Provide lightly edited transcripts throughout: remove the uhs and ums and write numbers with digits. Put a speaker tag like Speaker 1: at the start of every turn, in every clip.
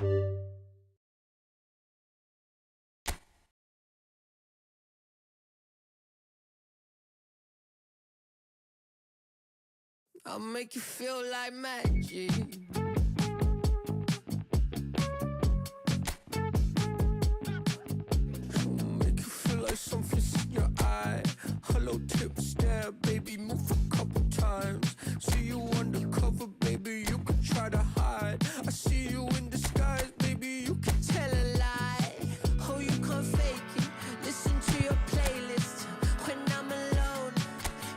Speaker 1: I'll make you feel like magic. I'll make you feel like something's in your eye. Hello, tip stare, baby, move a couple times. See you undercover, baby, you could try to hide. I see you in disguise, baby, you can tell a lie. Oh, you can't fake it, listen to your playlist. When I'm alone,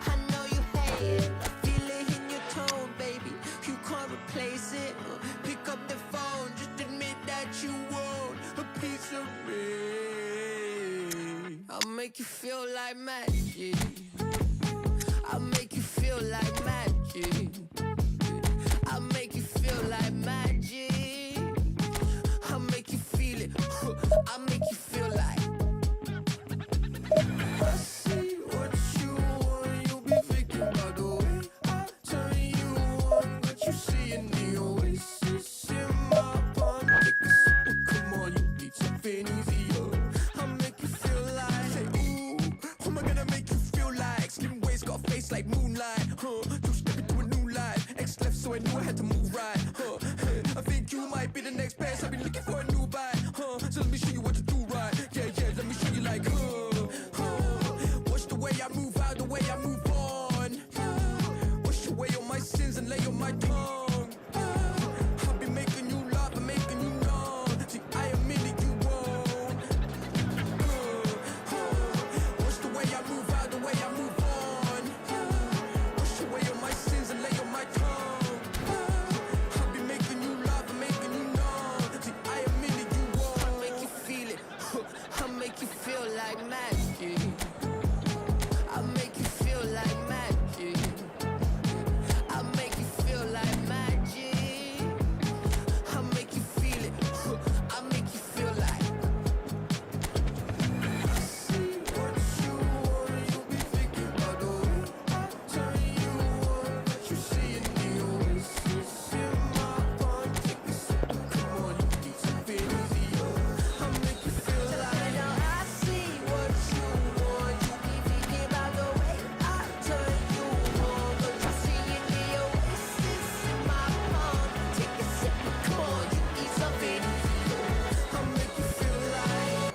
Speaker 1: I know you hate it. I feel it in your tone, baby, you can't replace it. Pick up the phone, just admit that you want a piece of me. I'll make you feel like magic. I'll make you feel like magic. I'll make you feel like magic. I'll make you feel it. I'll make you feel like. I see what you want. You'll be thinking about the way I turn you on. What you see in the oasis in my palm. Take a sip and come on, you need something easier. I'll make you feel like, ooh, who am I gonna make you feel like? Slim waist got a face like moonlight, you step into a new life. X left, so I knew I had to move right, I think you might be the next best. I've been looking for a new bite, so let me show you what to do right. Yeah, let me show you like, watch the way I move out, the way I move on. Wash away all my sins and lay on my tongue. I've been making you laugh and making you numb. See, I am in it, you won't. Watch the way I move out, the way I move on. Wash away all my sins and lay on my tongue. I've been making you laugh and making you numb. See, I am in it, you won't. I'll make you feel it. I'll make you feel like magic. I'll make you feel like magic. I'll make you feel like magic. I'll make you feel it. I'll make you feel like. I see what you want. You'll be thinking about the way I turn you on. What you see in the oasis in my palm. Take a sip and come on, you need something easier. I'll make you feel like. Now I see what you want. You'll be thinking about the way I turn you on. What you see in the oasis in my palm. Take a sip and come on, you need something easier. I'll make you feel like.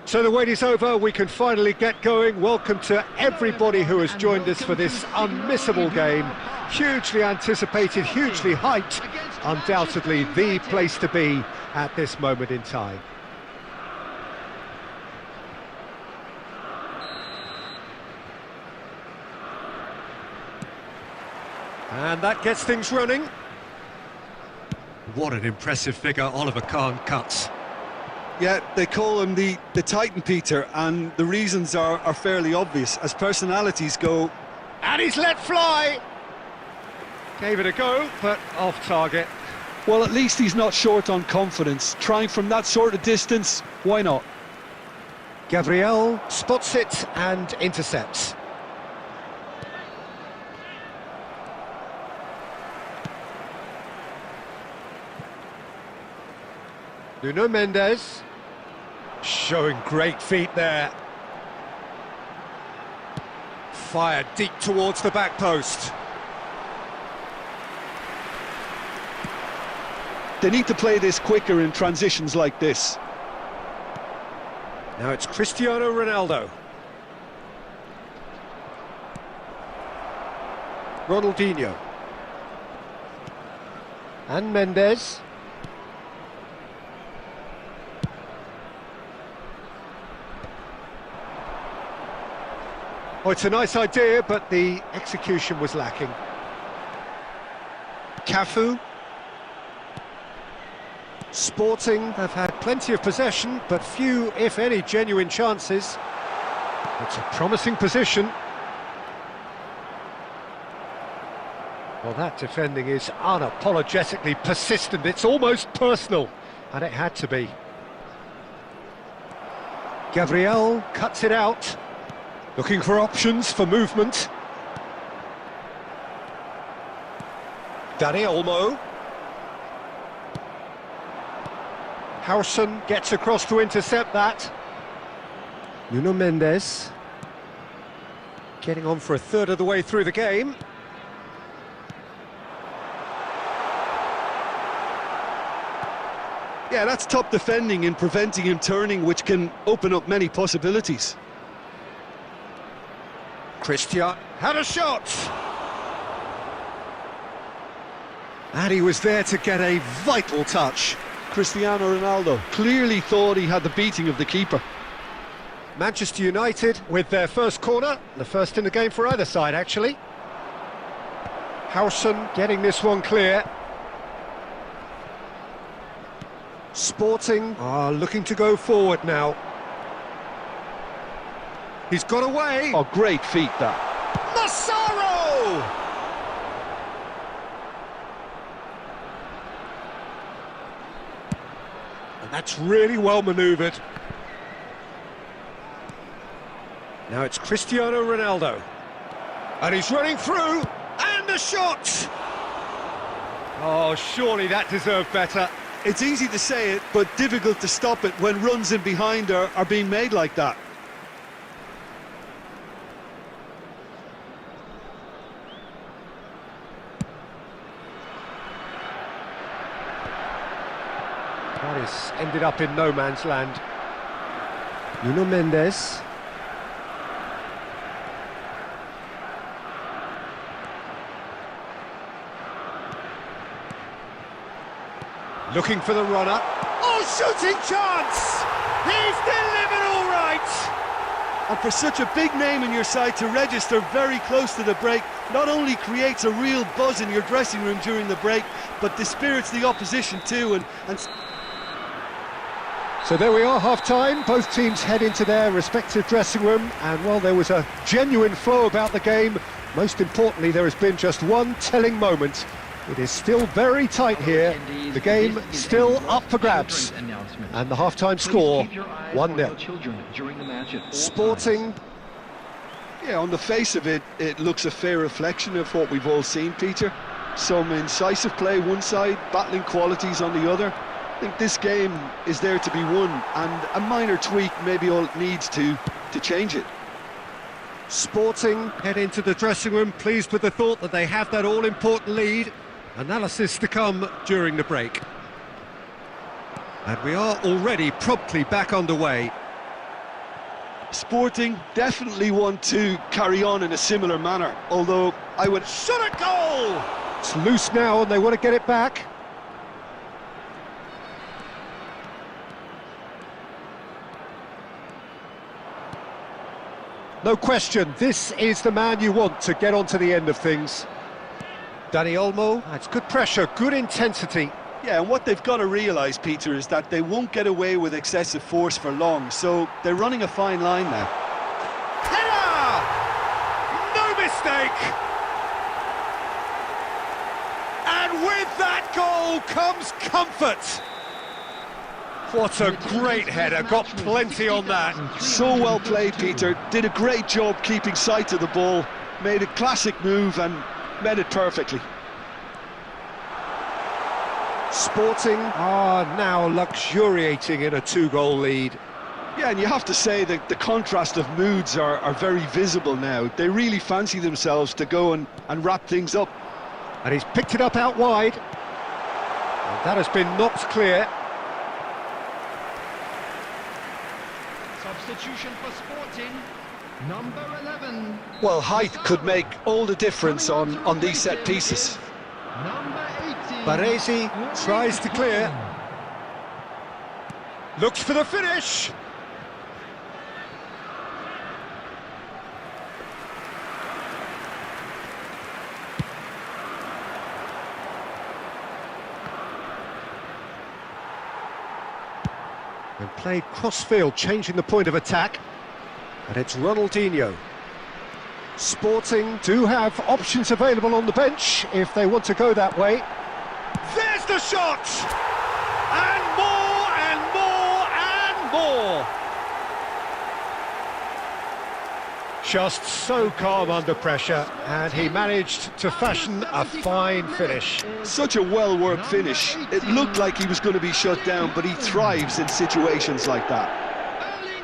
Speaker 2: So the wait is over, we can finally get going. Welcome to everybody who has joined us for this unmissable game. Hugely anticipated, hugely hyped, undoubtedly the place to be at this moment in time. And that gets things running. What an impressive figure Oliver Kahn cuts.
Speaker 3: Yeah, they call him the Titan, Peter, and the reasons are fairly obvious. As personalities go,
Speaker 2: And he's let fly! Gave it a go, but off target.
Speaker 3: well, at least he's not short on confidence. Trying from that sort of distance, why not?
Speaker 2: Gabriel spots it and intercepts. Nuno Mendes, showing great feet there. Fired deep towards the back post.
Speaker 3: They need to play this quicker in transitions like this.
Speaker 2: Now it's Cristiano Ronaldo. Ronaldinho. And Mendes. Oh, it's a nice idea, but the execution was lacking. Cafu. Sporting have had plenty of possession, but few, if any, genuine chances. It's a promising position. Well, that defending is unapologetically persistent. It's almost personal, and it had to be. Gabriel cuts it out. Looking for options for movement. Dani Olmo. Howson gets across to intercept that. Nuno Mendes. Getting on for a third of the way through the game.
Speaker 3: Yeah, that's top defending and preventing him turning, which can open up many possibilities.
Speaker 2: Christian had a shot! And he was there to get a vital touch.
Speaker 3: Cristiano Ronaldo clearly thought he had the beating of the keeper.
Speaker 2: Manchester United with their first corner, the first in the game for either side, actually. Howson getting this one clear. Sporting are looking to go forward now. He's got away.
Speaker 3: Oh, great feat that.
Speaker 2: Massaro! And that's really well manoeuvred. Now it's Cristiano Ronaldo. And he's running through, and the shot! Oh, surely that deserved better.
Speaker 3: It's easy to say it, but difficult to stop it when runs in behind are being made like that.
Speaker 2: That has ended up in no man's land. Nuno Mendes. Looking for the runner. Oh, shooting chance! He's delivered all right!
Speaker 3: And for such a big name in your side to register very close to the break, not only creates a real buzz in your dressing room during the break, but dispirits the opposition too. And
Speaker 2: So there we are, half-time. Both teams head into their respective dressing room, and while there was a genuine flow about the game, most importantly, there has been just one telling moment. It is still very tight here. The game still up for grabs. And the half-time score, 1-0. Sporting.
Speaker 3: yeah, on the face of it, it looks a fair reflection of what we've all seen, Peter. Some incisive play one side, battling qualities on the other. I think this game is there to be won, and a minor tweak maybe all it needs to change it.
Speaker 2: Sporting head into the dressing room, pleased with the thought that they have that all-important lead. Analysis to come during the break. And we are already promptly back underway.
Speaker 3: Sporting definitely want to carry on in a similar manner, although I would...
Speaker 2: Shot a goal! It's loose now and they want to get it back. No question, this is the man you want to get onto the end of things. Dani Olmo, that's good pressure, good intensity.
Speaker 3: Yeah, and what they've got to realise, Peter, is that they won't get away with excessive force for long, so they're running a fine line now.
Speaker 2: Header! No mistake! And with that goal comes comfort. What a great header, got plenty on that.
Speaker 3: So well played, Peter. Did a great job keeping sight of the ball, made a classic move and met it perfectly.
Speaker 2: Sporting are now luxuriating in a two-goal lead.
Speaker 3: Yeah, and you have to say that the contrast of moods are very visible now. They really fancy themselves to go and wrap things up.
Speaker 2: And he's picked it up out wide. And that has been knocked clear.
Speaker 4: Substitution for Sporting, number 11.
Speaker 3: Well, height could make all the difference on these set pieces.
Speaker 4: Number 18.
Speaker 2: Baresi tries to clear. Looks for the finish. And played cross-field, changing the point of attack. And it's Ronaldinho. Sporting do have options available on the bench if they want to go that way. There's the shot! And more and more and more! Just so calm under pressure, and he managed to fashion a fine finish.
Speaker 3: Such a well-worked finish. It looked like he was going to be shut down, but he thrives in situations like that.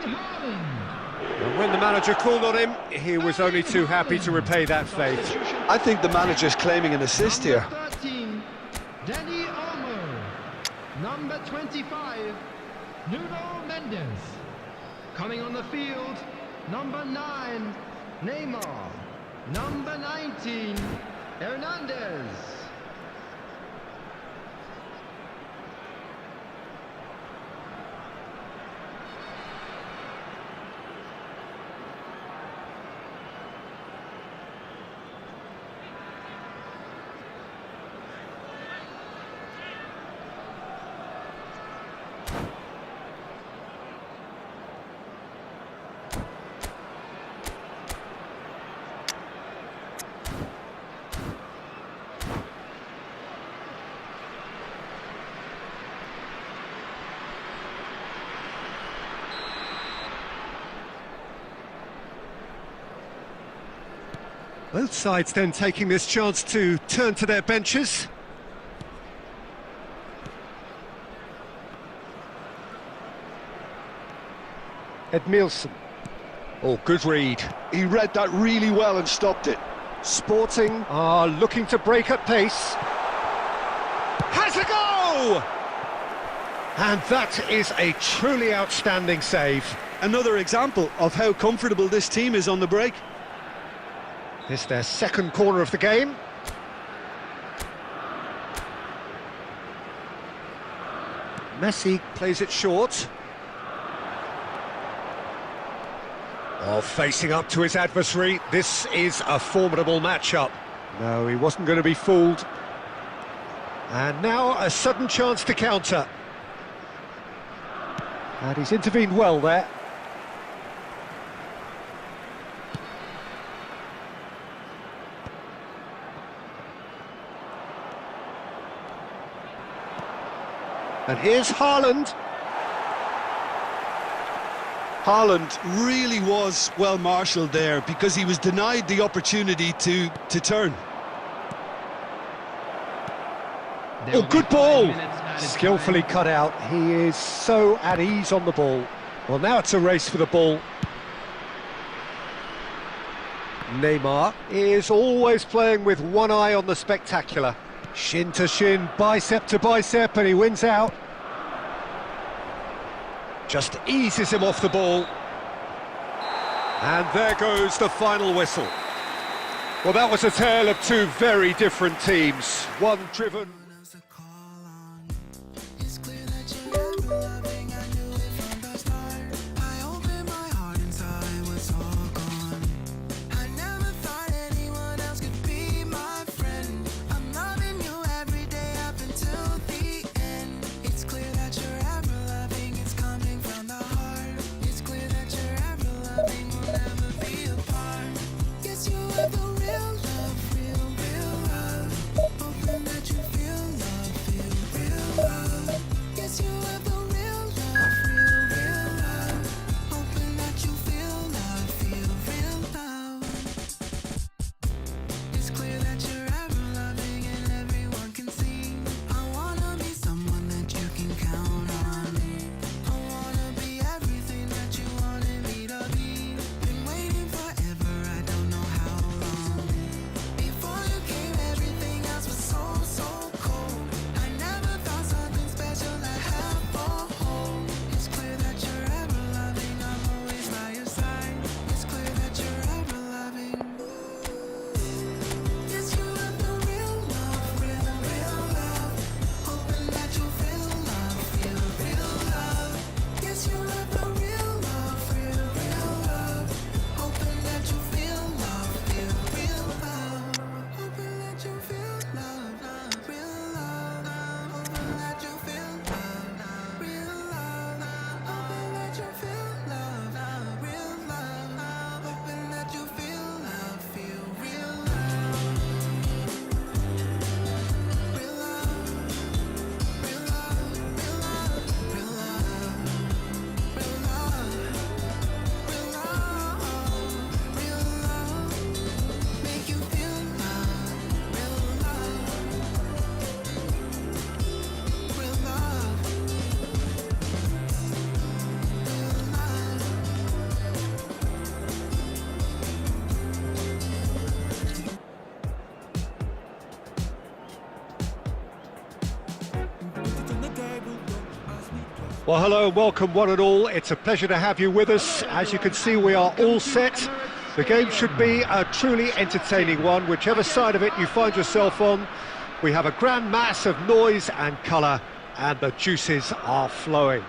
Speaker 2: And when the manager called on him, he was only too happy to repay that faith.
Speaker 3: I think the manager's claiming an assist here.
Speaker 4: Number 13, Danny Olmo. Number 25, Nuno Mendes. Coming on the field, number 9, Neymar. Number 19, Hernandez.
Speaker 2: Both sides then taking this chance to turn to their benches. Edmilson. Oh, good read.
Speaker 3: He read that really well and stopped it.
Speaker 2: Sporting are looking to break at pace. Has a go! And that is a truly outstanding save.
Speaker 3: Another example of how comfortable this team is on the break.
Speaker 2: It's their second corner of the game. Messi plays it short. Oh, facing up to his adversary. This is a formidable matchup. No, he wasn't going to be fooled. And now a sudden chance to counter. And he's intervened well there. And here's Haaland.
Speaker 3: Haaland really was well marshalled there because he was denied the opportunity to turn.
Speaker 2: Oh, good ball! Skillfully cut out. He is so at ease on the ball. Well, now it's a race for the ball. Neymar is always playing with one eye on the spectacular. Shin to shin, bicep to bicep, and he wins out. Just eases him off the ball. And there goes the final whistle. Well, that was a tale of two very different teams. One driven...
Speaker 1: Yes, you are the real love, real love. Hoping that you feel
Speaker 2: Well, hello and welcome one and all. It's a pleasure to have you with us. As you can see, we are all set. The game should be a truly entertaining one, whichever side of it you find yourself on. We have a grand mass of noise and colour, and the juices are flowing.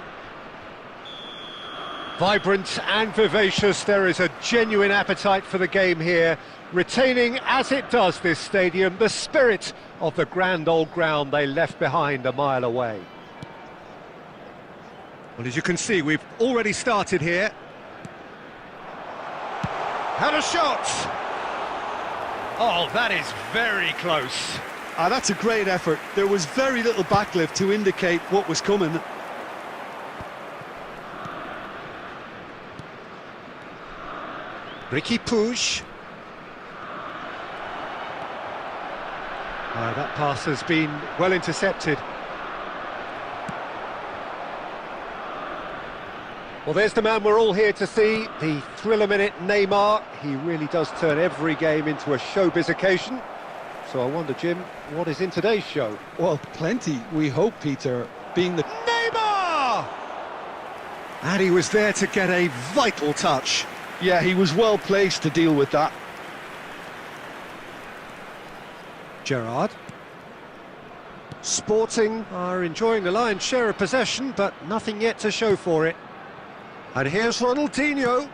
Speaker 2: Vibrant and vivacious, there is a genuine appetite for the game here, retaining, as it does this stadium, the spirit of the grand old ground they left behind a mile away. Well, as you can see, we've already started here. Had a shot! Oh, that is very close.
Speaker 3: That's a great effort. There was very little backlift to indicate what was coming.
Speaker 2: Ricky Puig. That pass has been well intercepted. Well, there's the man we're all here to see, the thriller-minute Neymar. He really does turn every game into a showbiz occasion. So I wonder, Jim, what is in today's show?
Speaker 3: Well, plenty, we hope, Peter, being the...
Speaker 2: Neymar! And he was there to get a vital touch.
Speaker 3: Yeah, he was well placed to deal with that.
Speaker 2: Gerrard. Sporting are enjoying the lion's share of possession, but nothing yet to show for it. And here's Ronaldinho.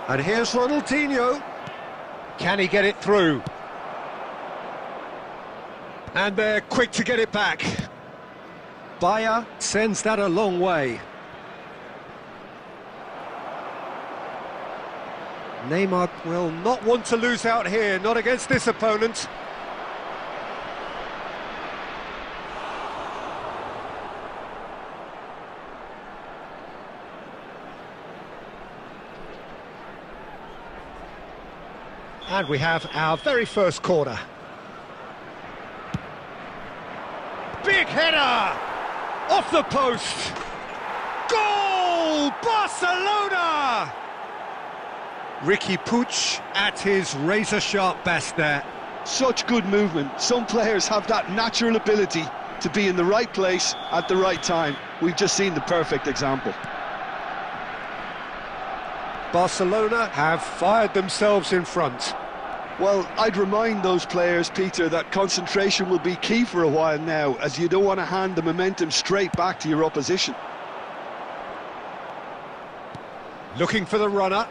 Speaker 2: And here's Ronaldinho. Can he get it through? And they're quick to get it back. Bayer sends that a long way. Neymar will not want to lose out here, not against this opponent. And we have our very first corner. Big header! Off the post! Goal! Barcelona! Ricky Puig at his razor-sharp best there.
Speaker 3: Such good movement. Some players have that natural ability to be in the right place at the right time. We've just seen the perfect example.
Speaker 2: Barcelona have fired themselves in front.
Speaker 3: Well, I'd remind those players, Peter, that concentration will be key for a while now, as you don't want to hand the momentum straight back to your opposition.
Speaker 2: Looking for the runner.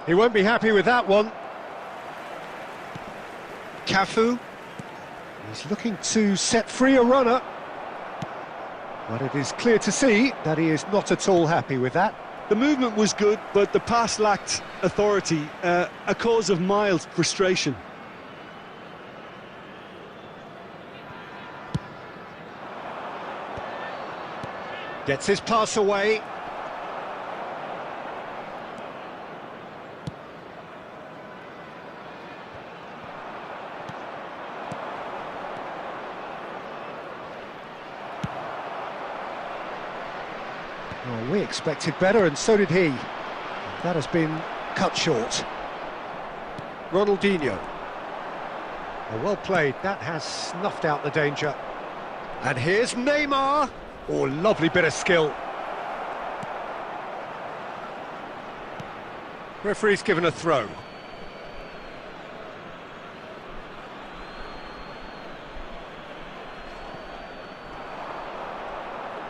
Speaker 2: He won't be happy with that one. Cafu. He's looking to set free a runner. But it is clear to see that he is not at all happy with that.
Speaker 3: The movement was good, but the pass lacked authority, a cause of mild frustration.
Speaker 2: Gets his pass away. Well, we expected better, and so did he. That has been cut short. Ronaldinho. Oh, well played. That has snuffed out the danger. And here's Neymar. Oh, lovely bit of skill. Referee's given a throw.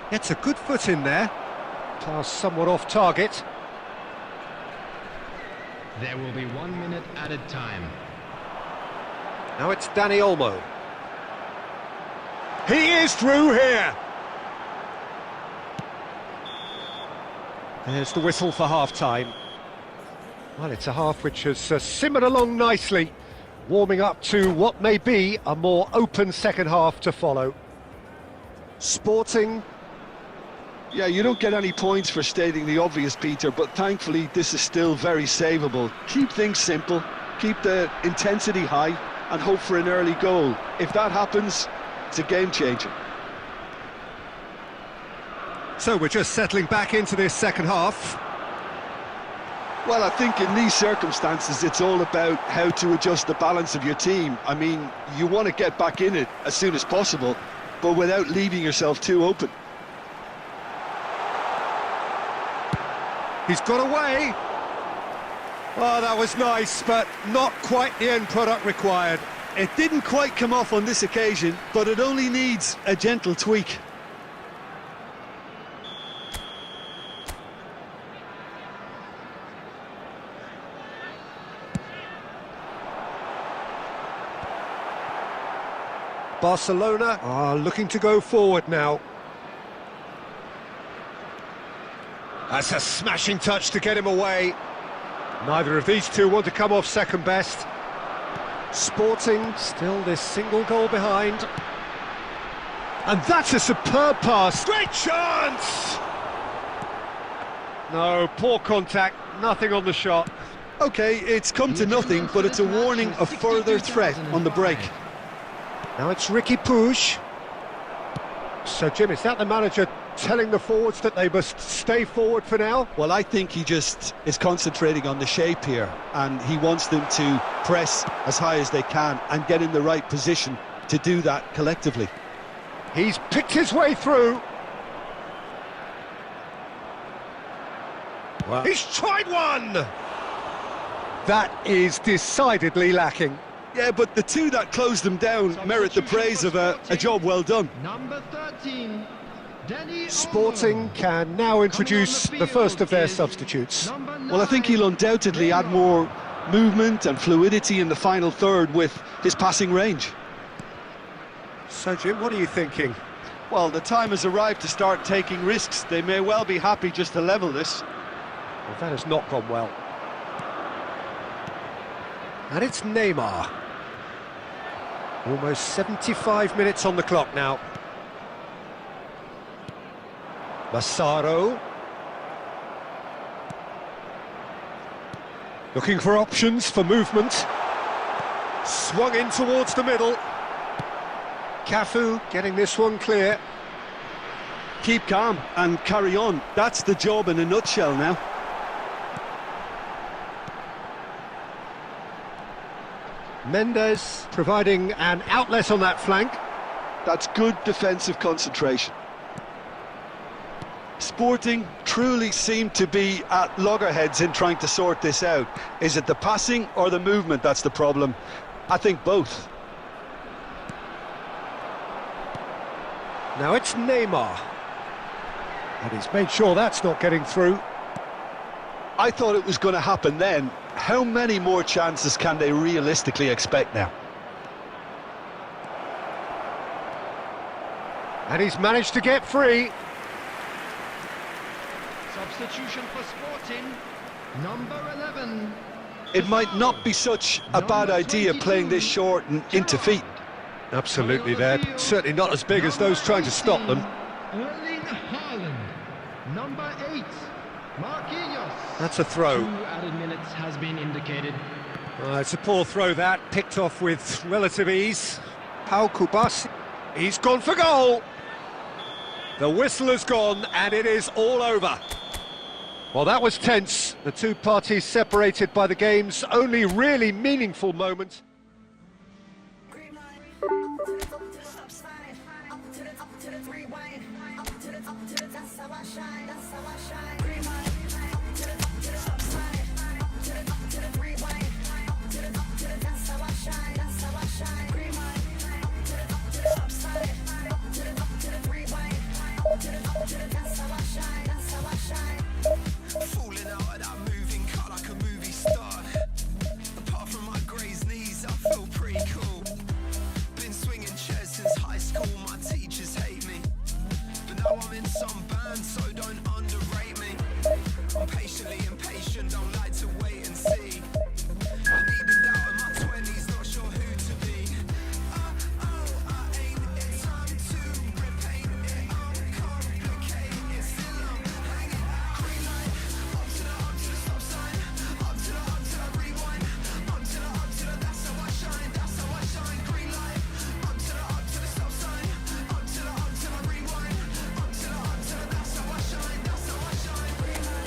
Speaker 2: Gets a good foot in there. Pass somewhat off target.
Speaker 4: There will be 1 minute added time.
Speaker 2: Now it's Dani Olmo. He is through here. There's the whistle for half-time. Well, it's a half which has simmered along nicely, warming up to what may be a more open second half to follow. Sporting.
Speaker 3: Yeah, you don't get any points for stating the obvious, Peter, but thankfully this is still very savable. Keep things simple, keep the intensity high, and hope for an early goal. If that happens, it's a game changer.
Speaker 2: So we're just settling back into this second half.
Speaker 3: Well, I think in these circumstances it's all about how to adjust the balance of your team. I mean, you want to get back in it as soon as possible, but without leaving yourself too open.
Speaker 2: He's got away. Oh, that was nice, but not quite the end product required.
Speaker 3: It didn't quite come off on this occasion, but it only needs a gentle tweak.
Speaker 2: Barcelona are looking to go forward now. That's a smashing touch to get him away. Neither of these two want to come off second best. Sporting still this single goal behind. And that's a superb pass. Great chance! No, poor contact, nothing on the shot.
Speaker 3: Okay, it's come to nothing, but it's a warning of further threat on the break.
Speaker 2: Now it's Ricky Puig. So, Jim, is that the manager telling the forwards that they must stay forward for now?
Speaker 3: Well, I think he just is concentrating on the shape here, and he wants them to press as high as they can and get in the right position to do that collectively.
Speaker 2: He's picked his way through. Well, he's tried one! That is decidedly lacking.
Speaker 3: Yeah, but the two that closed them down merit the praise of a job well done.
Speaker 4: Number 13,
Speaker 2: Sporting can now introduce the first of their substitutes.
Speaker 3: Well, I think he'll undoubtedly add more movement and fluidity in the final third with his passing range.
Speaker 2: So, Jim, what are you thinking?
Speaker 3: Well, the time has arrived to start taking risks. They may well be happy just to level this.
Speaker 2: Well, that has not gone well. And it's Neymar. Almost 75 minutes on the clock now. Massaro. Looking for options for movement. Swung in towards the middle. Cafu getting this one clear.
Speaker 3: Keep calm and carry on. That's the job in a nutshell now.
Speaker 2: Mendes providing an outlet on that flank.
Speaker 3: That's good defensive concentration. Sporting truly seem to be at loggerheads in trying to sort this out. Is it the passing or the movement that's the problem? I think both.
Speaker 2: Now it's Neymar. And he's made sure that's not getting through.
Speaker 3: I thought it was going to happen then. How many more chances can they realistically expect now?
Speaker 2: And he's managed to get free.
Speaker 4: substitution for Sporting, number 11.
Speaker 3: It might not be such a bad idea playing this short and into feet.
Speaker 2: Absolutely, they're certainly not as big as those trying to stop them.
Speaker 4: Erling Haaland, number 8, Marquinhos.
Speaker 2: That's a throw.
Speaker 4: 2 added minutes has been indicated.
Speaker 2: It's a poor throw that, picked off with relative ease. Pau Kubasi, he's gone for goal. The whistle has gone and it is all over. Well, that was tense. The two parties separated by the game's only really meaningful moment.
Speaker 1: Falling out of that moving car like a movie star. Apart from my grazed knees, I feel pretty cool. Been swinging chairs since high school, my teachers hate me. But now I'm in some band, so don't underrate me. I'm patiently impatient, don't like to wait and see. I've even doubted my 20s, not sure who to be. I ain't in time to repaint it, uncomplicate it. Still I'm hanging out. Green light, up to the stop sign, up to the rewind, up to the, that's how I shine, Green light, up to the stop sign, up to the rewind, up to the, that's how I shine, Green light.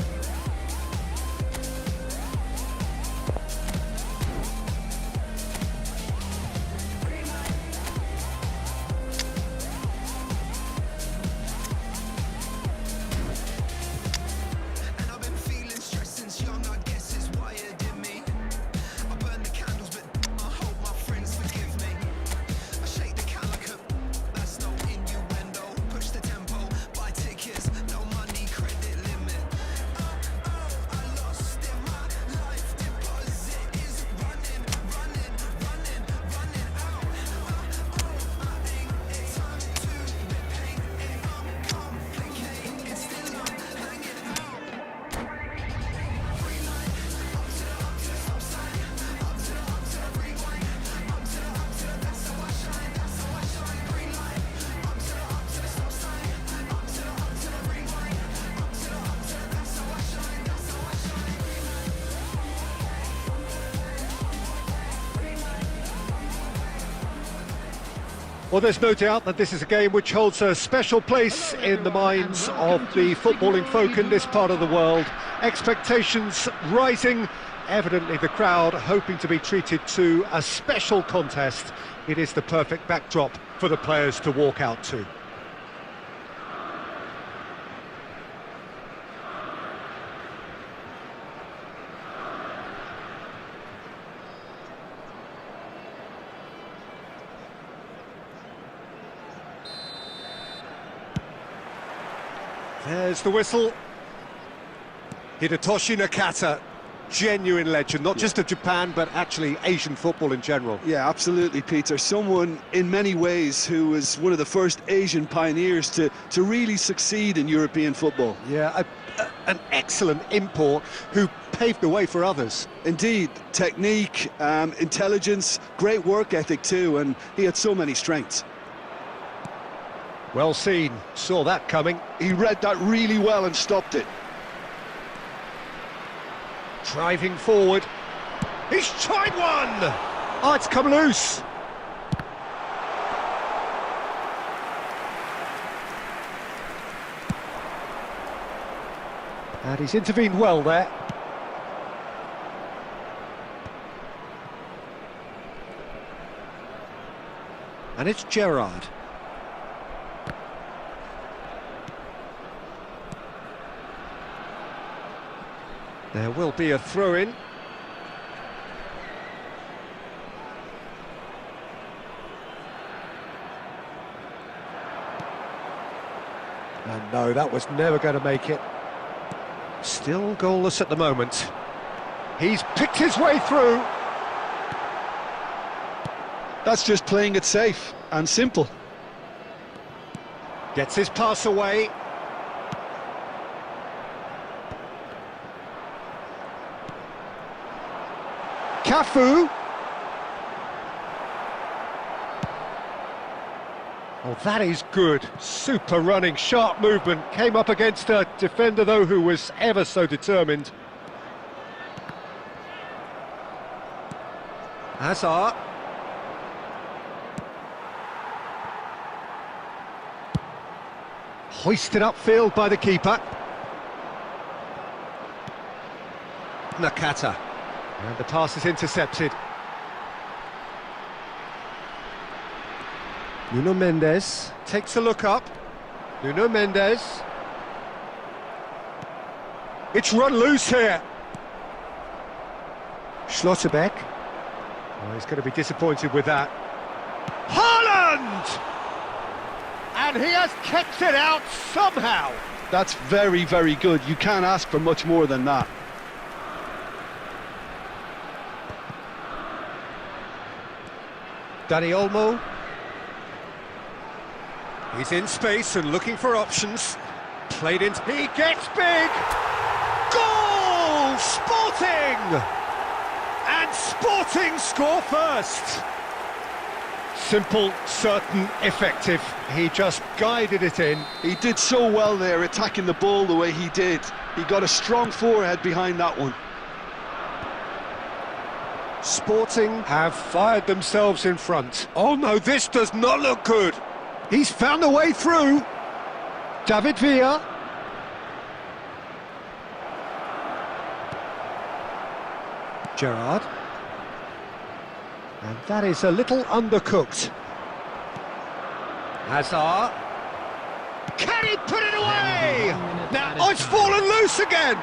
Speaker 2: Well, there's no doubt that this is a game which holds a special place in the minds of the footballing folk in this part of the world. Expectations rising, evidently the crowd hoping to be treated to a special contest. It is the perfect backdrop for the players to walk out to. There's the whistle. Hidetoshi Nakata, genuine legend, not just of Japan, but actually Asian football in general.
Speaker 3: Yeah, absolutely, Peter. Someone, in many ways, who was one of the first Asian pioneers to really succeed in European football.
Speaker 2: Yeah, an excellent import who paved the way for others.
Speaker 3: Indeed, technique, intelligence, great work ethic too, and he had so many strengths.
Speaker 2: Well seen, saw that coming.
Speaker 3: He read that really well and stopped it.
Speaker 2: Driving forward. He's tried one! Oh, it's come loose. And he's intervened well there. And it's Gerrard. There will be a throw-in. And no, that was never going to make it. Still goalless at the moment. He's picked his way through.
Speaker 3: That's just playing it safe and simple.
Speaker 2: Gets his pass away. Cafu. Oh, that is good. Super running, sharp movement. Came up against a defender, though, who was ever so determined. Hazard. Hoisted upfield by the keeper. Nakata. And the pass is intercepted. Nuno Mendes takes a look up. Nuno Mendes. It's run loose here. Schlotterbeck. Oh, he's going to be disappointed with that. Haaland! And he has kept it out somehow.
Speaker 3: That's very, very good. You can't ask for much more than that.
Speaker 2: Dani Olmo. He's in space and looking for options. Played into... He gets big! Goal! Sporting! And Sporting score first. Simple, certain, effective. He just guided it in.
Speaker 3: He did so well there, attacking the ball the way he did. He got a strong forehead behind that one.
Speaker 2: Sporting have fired themselves in front. Oh no, this does not look good. He's found a way through. David Villa. Gerrard. And that is a little undercooked. Hazard. Can he put it away? Now, oh, it's fallen loose again.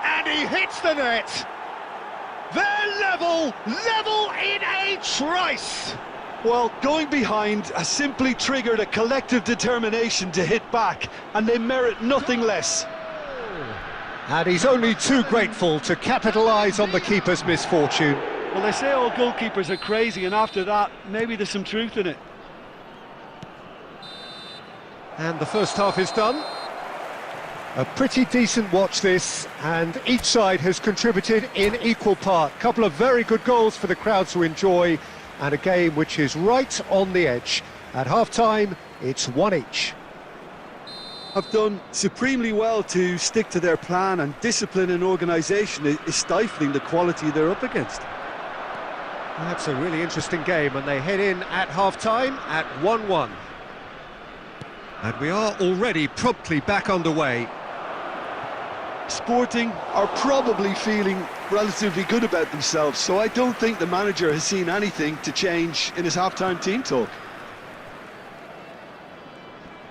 Speaker 2: And he hits the net. They're level in a trice.
Speaker 3: Well, going behind has simply triggered a collective determination to hit back, and they merit nothing less.
Speaker 2: And he's only too grateful to capitalise on the keeper's misfortune.
Speaker 3: Well, they say all goalkeepers are crazy, and after that, maybe there's some truth in it.
Speaker 2: And the first half is done. A pretty decent watch this, and each side has contributed in equal part. Couple of very good goals for the crowd to enjoy, and a game which is right on the edge. At half-time, it's 1 each.
Speaker 3: Have done supremely well to stick to their plan, and discipline and organisation is stifling the quality they're up against.
Speaker 2: That's a really interesting game, and they head in at half-time at 1-1. And we are already promptly back underway.
Speaker 3: Sporting are probably feeling relatively good about themselves, so I don't think the manager has seen anything to change in his half-time team talk.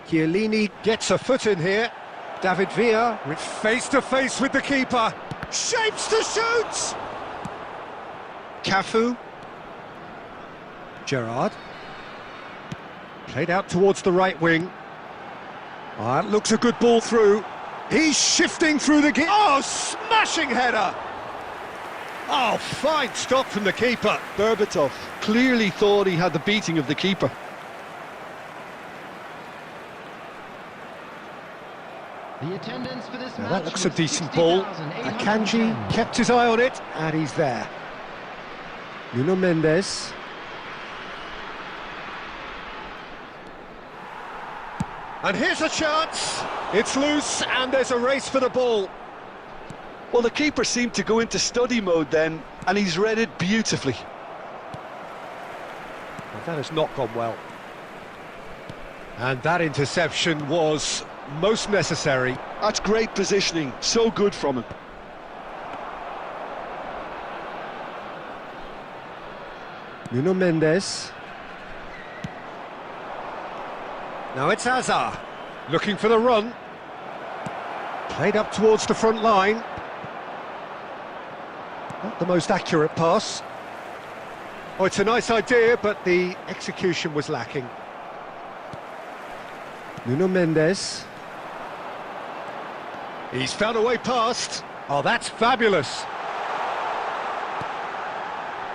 Speaker 2: Chiellini gets a foot in here. David Villa with face-to-face with the keeper. Shapes to shoot! Cafu. Gerrard. Played out towards the right wing. Ah, it looks a good ball through. He's shifting through the... Oh, smashing header! Oh, fine stop from the keeper.
Speaker 3: Berbatov clearly thought he had the beating of the keeper.
Speaker 4: The attendance for this match
Speaker 2: That looks a
Speaker 4: was
Speaker 2: decent ball.
Speaker 4: 60,810.
Speaker 2: Akanji kept his eye on it, and he's there. Nuno Mendes. And here's a chance. It's loose, and there's a race for the ball.
Speaker 3: Well, the keeper seemed to go into study mode then, and he's read it beautifully.
Speaker 2: Well, that has not gone well. And that interception was most necessary.
Speaker 3: That's great positioning, so good from him.
Speaker 2: Nuno Mendes. Now it's Hazard, looking for the run. Played up towards the front line. Not the most accurate pass. Oh, it's a nice idea, but the execution was lacking. Nuno Mendes. He's found a way past. Oh, that's fabulous.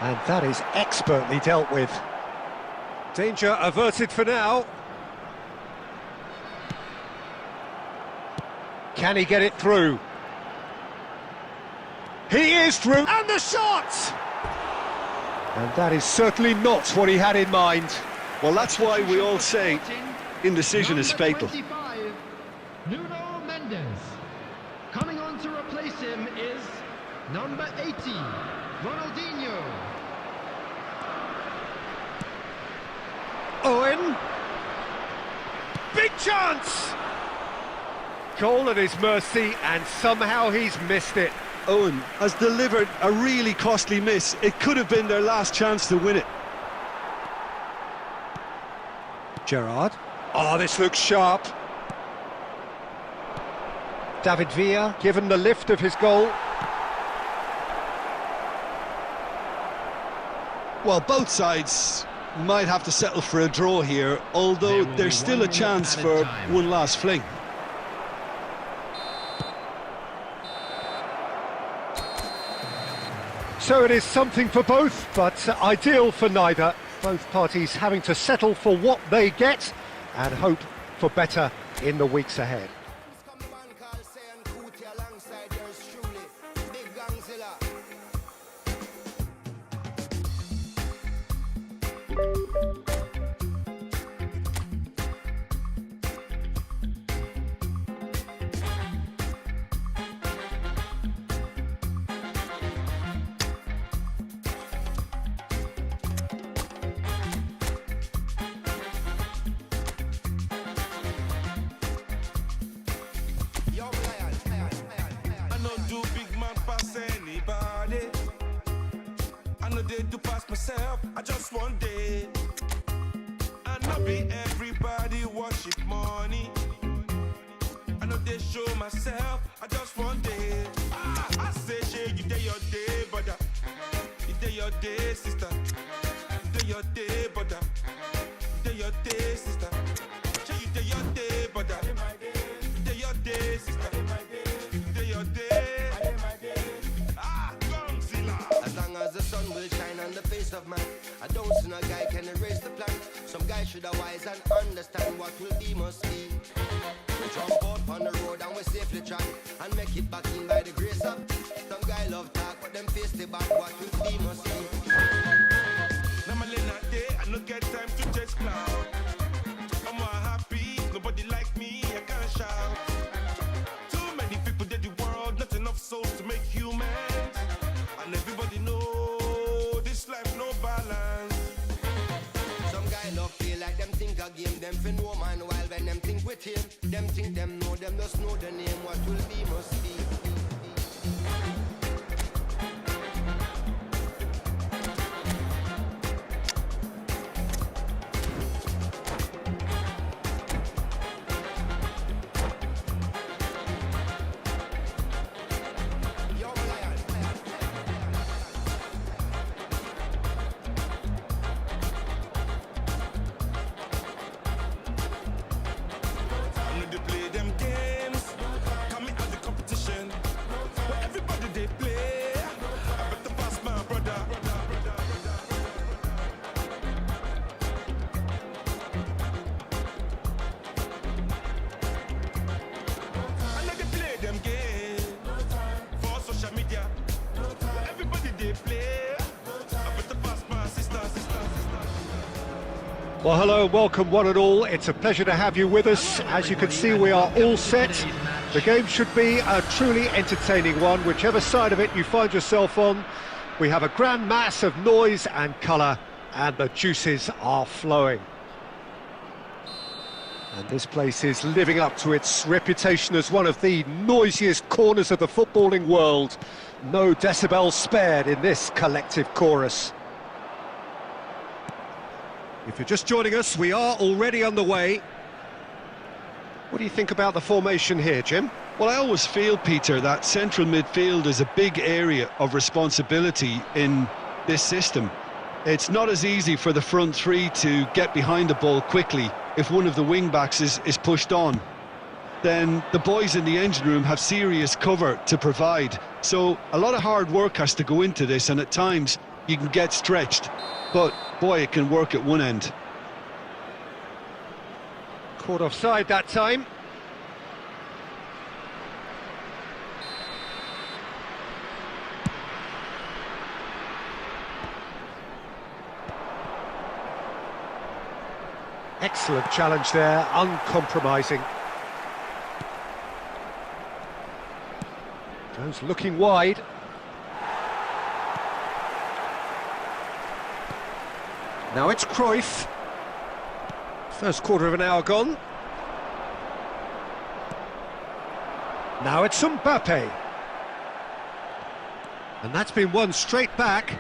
Speaker 2: And that is expertly dealt with. Danger averted for now. Can he get it through? He is through, and the shot! And that is certainly not what he had in mind.
Speaker 3: Well, that's why we all say indecision is fatal.
Speaker 4: 25, Nuno Mendes. Coming on to replace him is number 80, Ronaldinho.
Speaker 2: Owen. Big chance! Goal at his mercy, and somehow he's missed it.
Speaker 3: Owen has delivered a really costly miss. It could have been their last chance to win it.
Speaker 2: Gerrard. Oh, this looks sharp. David Villa given the lift of his goal.
Speaker 3: Well, both sides might have to settle for a draw here, although there's still a chance for one last fling.
Speaker 2: So it is something for both, but ideal for neither. Both parties having to settle for what they get and hope for better in the weeks ahead.
Speaker 5: To pass myself, I just want day. I know be everybody worship money. I know they show myself, I just want day. I say, shey, you day your day, brother. You day your day, sister. You day your day, brother. You day your day, sister. Shey, you day your day, brother. You day your day, sister. You day your day.
Speaker 6: As long as the sun will shine on the face of man, I don't see no guy can erase the plan. Some guy should have wise and understand what will be must be. We jump out on the road and we safely track and make it back in by the grace of. Some guy love talk, but them face the back. What will be must be.
Speaker 5: Now my late day, I no get time to chase cloud. I'm more happy, nobody like me, I can't shout. Too many people did the world, not enough souls to make humans. And everybody know this life no bad.
Speaker 6: fi know man while when them think with him. Them think them just know the name. What will be must be.
Speaker 2: Well, hello and welcome one and all. It's a pleasure to have you with us. As you can see, we are all set. The game should be a truly entertaining one, whichever side of it you find yourself on. We have a grand mass of noise and colour, and the juices are flowing. And this place is living up to its reputation as one of the noisiest corners of the footballing world. No decibels spared in this collective chorus. If you're just joining us, we are already underway. What do you think about the formation here, Jim?
Speaker 3: Well, I always feel, Peter, that central midfield is a big area of responsibility in this system. It's not as easy for the front three to get behind the ball quickly if one of the wing-backs is pushed on. Then the boys in the engine room have serious cover to provide. So a lot of hard work has to go into this, and at times you can get stretched. But, boy, it can work at one end.
Speaker 2: Caught offside that time. Excellent challenge there, uncompromising. Goes looking wide. Now it's Cruyff. First quarter of an hour gone. Now it's Mbappe. And that's been won straight back.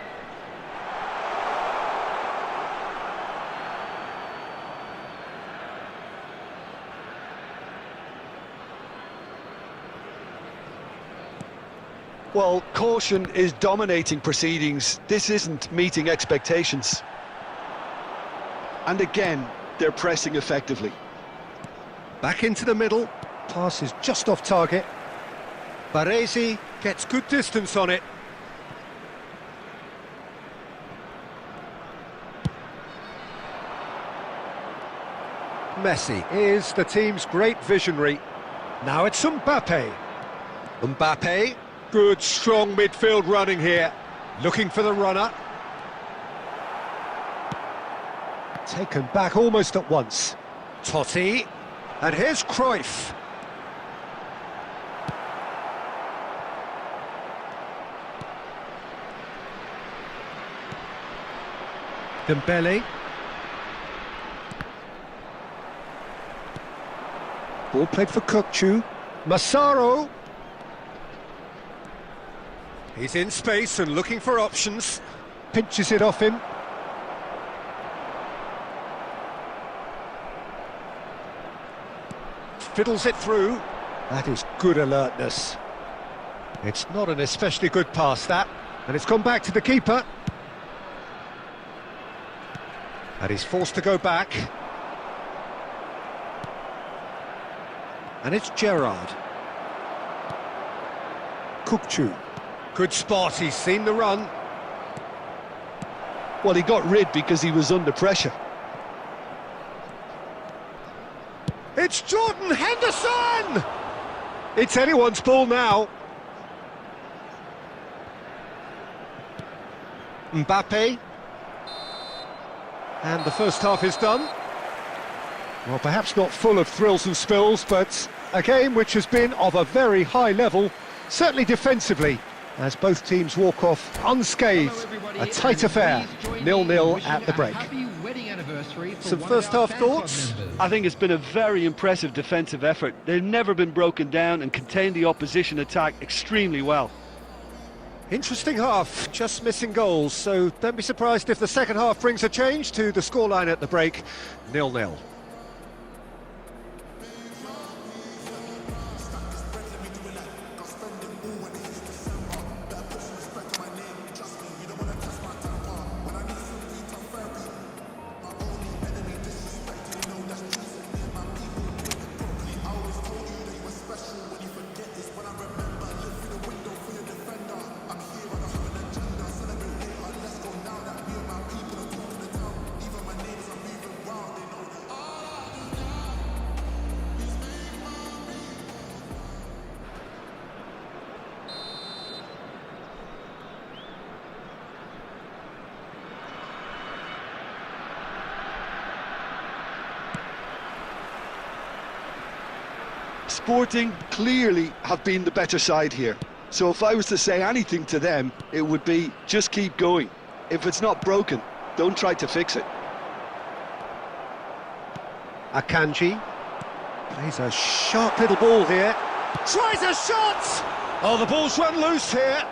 Speaker 3: Well, caution is dominating proceedings. This isn't meeting expectations. And again, they're pressing effectively.
Speaker 2: Back into the middle. Pass is just off target. Baresi gets good distance on it. Messi is the team's great visionary. Now it's Mbappe. Mbappe, good strong midfield running here. Looking for the runner. Taken back almost at once. Totti. And here's Cruyff. Dembele. Ball played for Kukçu. Massaro. He's in space and looking for options. Pinches it off him. Fiddles it through. That is good alertness. It's not an especially good pass, that. And it's gone back to the keeper. And he's forced to go back. And it's Gerrard. Kukçu. Good spot, he's seen the run.
Speaker 3: Well, he got rid because he was under pressure.
Speaker 2: It's Jordan Henderson! It's anyone's ball now. Mbappe. And the first half is done. Well, perhaps not full of thrills and spills, but a game which has been of a very high level, certainly defensively, as both teams walk off unscathed. A tight affair, 0-0 at the break.
Speaker 4: Happy wedding anniversary. anniversary for
Speaker 2: Some
Speaker 4: one of
Speaker 2: first
Speaker 4: our
Speaker 2: half
Speaker 4: fan club
Speaker 2: thoughts?
Speaker 4: members.
Speaker 3: I think it's been a very impressive defensive effort. They've never been broken down and contained the opposition attack extremely well.
Speaker 2: Interesting half, just missing goals, so don't be surprised if the second half brings a change to the scoreline at the break, 0-0.
Speaker 3: Sporting clearly have been the better side here. So if I was to say anything to them, it would be just keep going. If it's not broken, don't try to fix it.
Speaker 2: Akanji plays a sharp little ball here. Tries a shot! Oh, the ball's run loose here.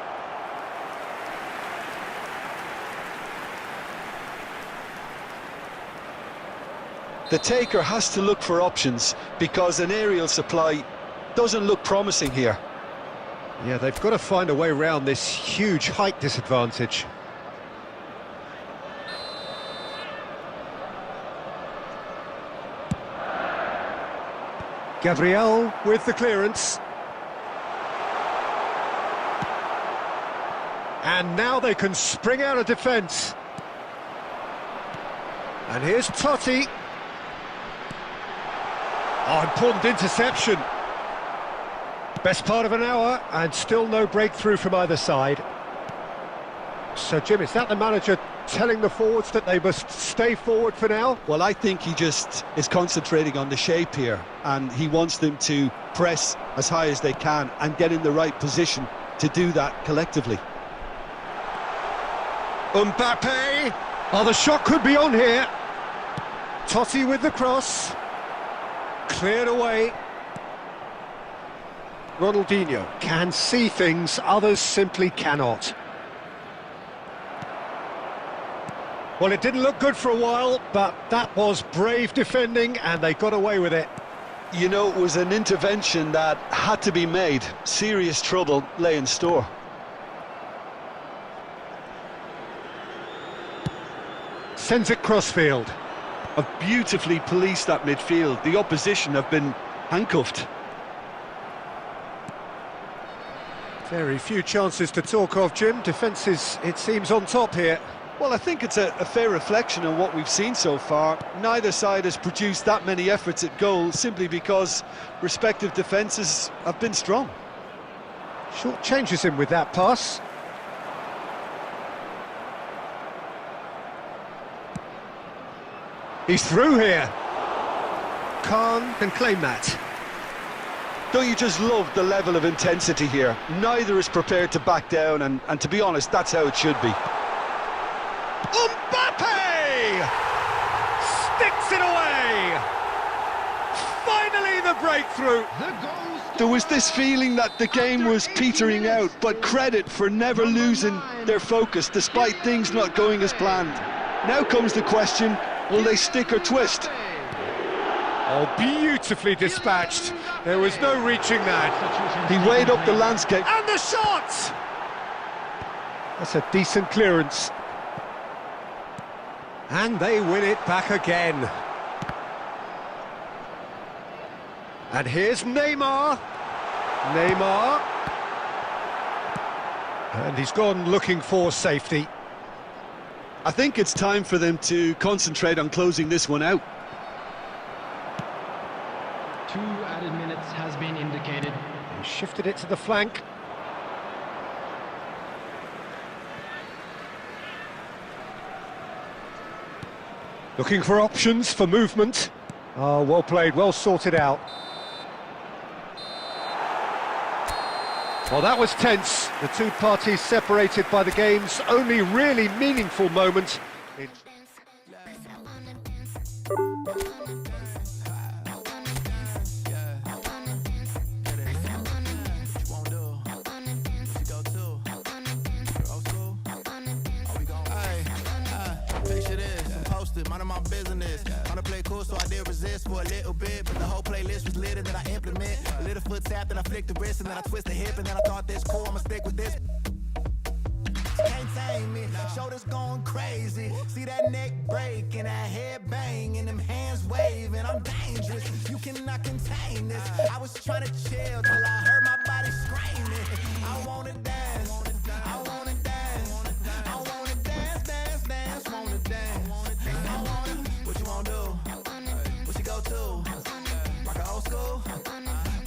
Speaker 3: The taker has to look for options because an aerial supply doesn't look promising here.
Speaker 2: Yeah, they've got to find a way around this huge height disadvantage. Gabriel with the clearance. And now they can spring out of defence. And here's Totti. Oh, important interception. Best part of an hour, and still no breakthrough from either side. So, Jim, is that the manager telling the forwards that they must stay forward for now?
Speaker 3: Well, I think he just is concentrating on the shape here, and he wants them to press as high as they can and get in the right position to do that collectively.
Speaker 2: Mbappe! Oh, the shot could be on here. Totti with the cross. Cleared away. Ronaldinho can see things others simply cannot. Well, it didn't look good for a while, but that was brave defending and they got away with it.
Speaker 3: You know, it was an intervention that had to be made. Serious trouble lay in store.
Speaker 2: Sends it crossfield.
Speaker 3: Have beautifully policed that midfield. The opposition have been handcuffed.
Speaker 2: Very few chances to talk of, Jim. Defence is, it seems, on top here.
Speaker 3: Well, I think it's a fair reflection on what we've seen so far. Neither side has produced that many efforts at goal simply because respective defences have been strong.
Speaker 2: Short changes him with that pass. He's through here. Khan can claim that.
Speaker 3: Don't you just love the level of intensity here? Neither is prepared to back down, and to be honest, that's how it should be.
Speaker 2: Mbappe! Sticks it away! Finally the breakthrough!
Speaker 3: There was this feeling that the game was petering out, but credit for never losing their focus despite things not going as planned. Now comes the question, will they stick or twist?
Speaker 2: Oh, beautifully dispatched. There was no reaching that.
Speaker 3: He weighed up the landscape.
Speaker 2: And the shot! That's a decent clearance. And they win it back again. And here's Neymar. Neymar. And he's gone looking for safety.
Speaker 3: I think it's time for them to concentrate on closing this one out.
Speaker 4: 2 added minutes has been indicated.
Speaker 2: He shifted it to the flank. Looking for options for movement. Oh, well played, well sorted out. Well, that was tense. The two parties separated by the game's only really meaningful moment.
Speaker 7: Minding my business. Trying to play cool, so I did resist for a little bit. But the whole playlist was lit, and then I implement. A little foot tap, then I flick the wrist, and then I twist the hip, and then I thought this cool, I'ma stick with this. Can't tame me, shoulders going crazy. See that neck break and that head bang and them hands waving. I'm dangerous, you cannot contain this. I was trying to chill till I heard my body screaming. I wanna dance, I wanna dance, I wanna dance, dance, dance, wanna dance. What you wanna do? What you go to? Rock a old school?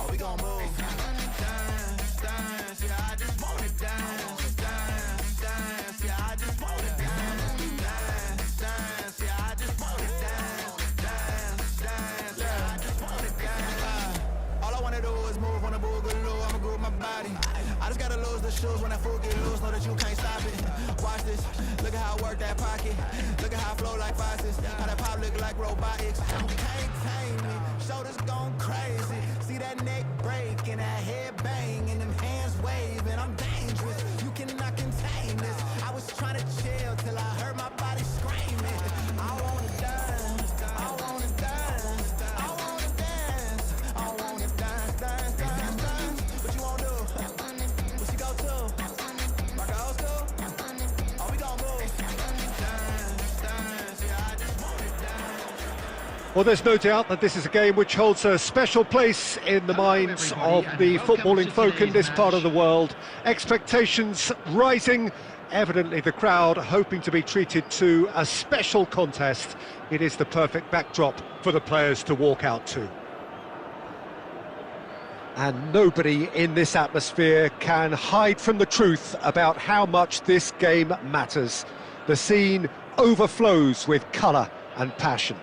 Speaker 7: Oh, we gon' move. Dance, dance, yeah, I just wanna dance. Dance, dance, yeah, I just wanna dance. Dance, dance, yeah, I just wanna dance. Dance, dance, yeah, I just wanna dance. All I wanna do is move on the boogaloo. I'ma groove my body. I just gotta lose the shoes when that fool get loose. Know that you can't stop it. Watch this. Look at how I work that pocket. Look at how I flow like faucets. How that pop look like robotics. You can't tame me. Shoulders going crazy. See that neck break and that head bang and them hands waving. I'm dangerous. You cannot contain this. I was trying to chill till I heard my body screaming. I wanna dance. I wanna dance. I wanna dance. I wanna dance, dance, dance, dance. What you wanna do? What you go to? Rock a old school? Oh, we gon' move. Dance, dance, yeah, I just wanna dance.
Speaker 2: Well, there's no doubt that this is a game which holds a special place in the minds of the footballing folk in this part of the world. Expectations rising, evidently the crowd hoping to be treated to a special contest. It is the perfect backdrop for the players to walk out to. And nobody in this atmosphere can hide from the truth about how much this game matters. The scene overflows with colour and passion.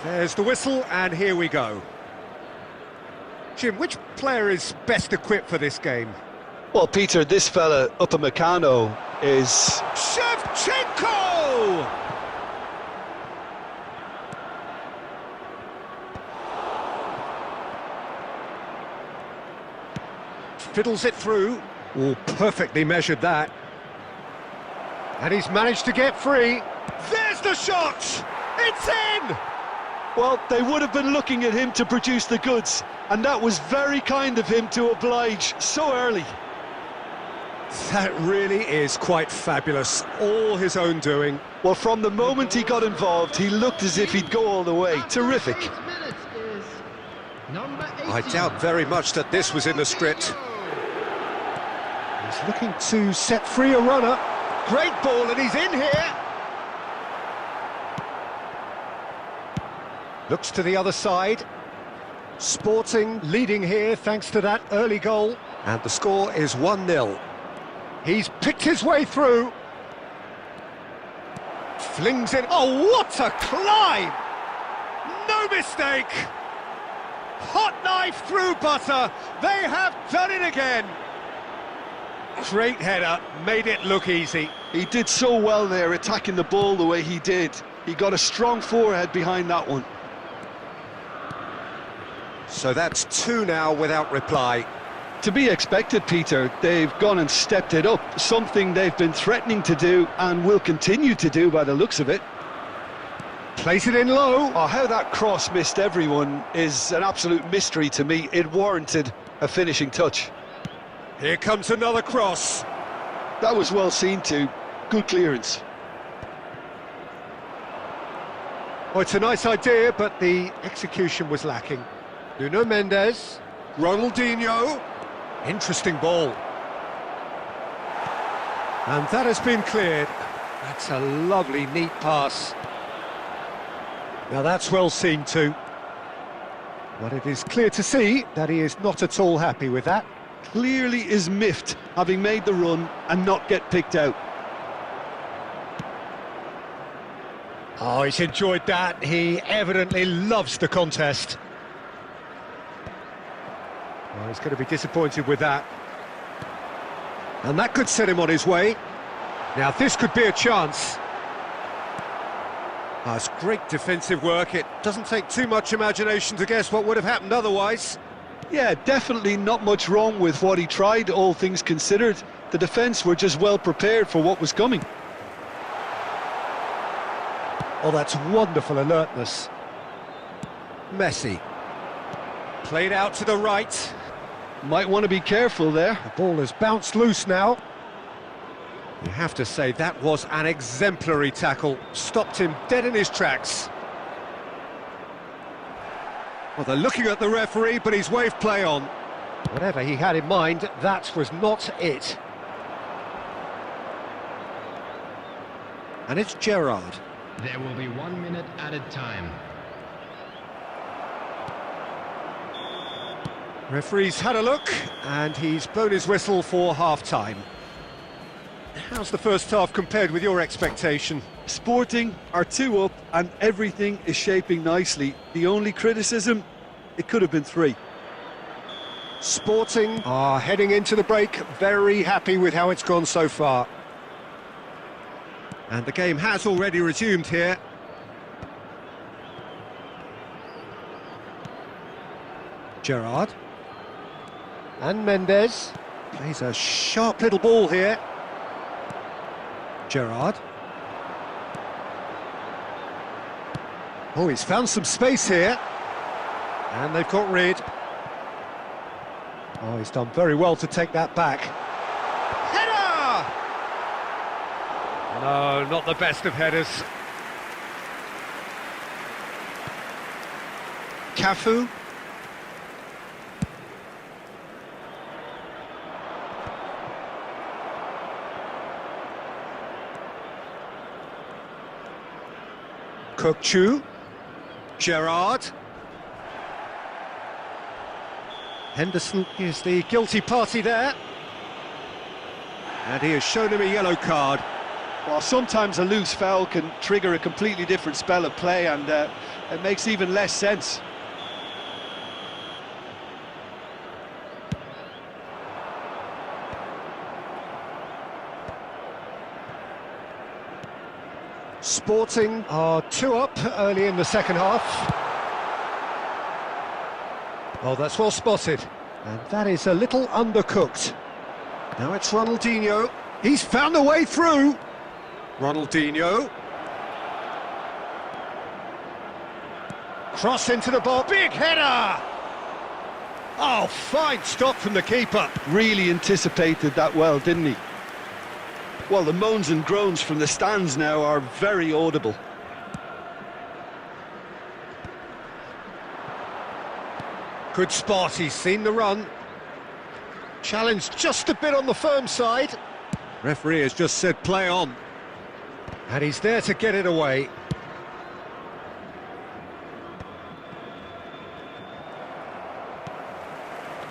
Speaker 2: There's the whistle, and here we go. Jim, which player is best equipped for this game?
Speaker 3: Well, Peter, this fella, Upamecano, is...
Speaker 2: Shevchenko! Fiddles it through. Oh, perfectly measured that. And he's managed to get free. There's the shot! It's in!
Speaker 3: Well, they would have been looking at him to produce the goods, and that was very kind of him to oblige so early.
Speaker 2: That really is quite fabulous. All his own doing.
Speaker 3: Well, from the moment he got involved, he looked as if he'd go all the way. Terrific.
Speaker 2: I doubt very much that this was in the script. He's looking to set free a runner. Great ball, and he's in here. Looks to the other side. Sporting leading here thanks to that early goal. And the score is 1-0. He's picked his way through. Flings in. Oh, what a climb! No mistake! Hot knife through butter. They have done it again. Great header, made it look easy.
Speaker 3: He did so well there, attacking the ball the way he did. He got a strong forehead behind that one.
Speaker 2: So that's 2 now without reply.
Speaker 3: To be expected, Peter. They've gone and stepped it up, something they've been threatening to do and will continue to do by the looks of it.
Speaker 2: Place it in low.
Speaker 3: Oh, how that cross missed everyone is an absolute mystery to me. It warranted a finishing touch.
Speaker 2: Here comes another cross.
Speaker 3: That was well seen too. Good clearance.
Speaker 2: Well, it's a nice idea, but the execution was lacking. Nuno Mendes, Ronaldinho. Interesting ball. And that has been cleared. That's a lovely, neat pass. Now that's well seen too. But it is clear to see that he is not at all happy with that.
Speaker 3: Clearly is miffed, having made the run and not get picked out.
Speaker 2: Oh, he's enjoyed that. He evidently loves the contest. Well, he's going to be disappointed with that. And that could set him on his way. Now, this could be a chance. Oh, it's great defensive work. It doesn't take too much imagination to guess what would have happened otherwise.
Speaker 3: Yeah, definitely not much wrong with what he tried, all things considered. The defence were just well prepared for what was coming.
Speaker 2: Oh, that's wonderful alertness. Messi. Played out to the right.
Speaker 3: Might want to be careful there.
Speaker 2: The ball has bounced loose now. You have to say that was an exemplary tackle. Stopped him dead in his tracks. Well, they're looking at the referee, but he's waved play on. Whatever he had in mind, that was not it. And it's Gerrard.
Speaker 4: There will be 1 minute added time.
Speaker 2: Referee's had a look, and he's blown his whistle for half-time. How's the first half compared with your expectation?
Speaker 3: Sporting are 2 up and everything is shaping nicely. The only criticism, it could have been 3.
Speaker 2: Sporting are heading into the break, very happy with how it's gone so far. And the game has already resumed here. Gerrard. And Mendes. Plays a sharp little ball here. Gerrard. Oh, he's found some space here. And they've got rid. Oh, he's done very well to take that back. Header! No, not the best of headers. Cafu. Cookchu. Gerrard. Henderson is the guilty party there. And he has shown him a yellow card.
Speaker 3: Well, sometimes a loose foul can trigger a completely different spell of play, and it makes even less sense.
Speaker 2: Sporting are 2 up early in the second half. Oh, that's well spotted. And that is a little undercooked. Now it's Ronaldinho. He's found a way through. Ronaldinho. Cross into the ball. Big header! Oh, fine stop from the keeper.
Speaker 3: Really anticipated that well, didn't he? Well, the moans and groans from the stands now are very audible.
Speaker 2: Good spot, he's seen the run. Challenged just a bit on the firm side. Referee has just said play on. And he's there to get it away.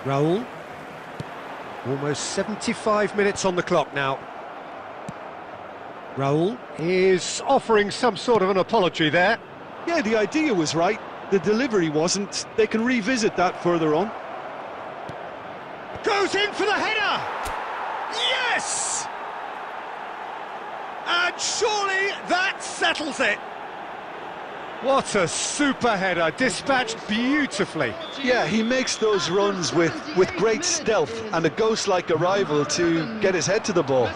Speaker 2: Raul. Almost 75 minutes on the clock now. Raul is offering some sort of an apology there.
Speaker 3: Yeah, the idea was right. The delivery wasn't. They can revisit that further on.
Speaker 2: Goes in for the header! Yes! And surely that settles it. What a super header, dispatched beautifully.
Speaker 3: Yeah, he makes those runs with great stealth and a ghost-like arrival to get his head to the ball.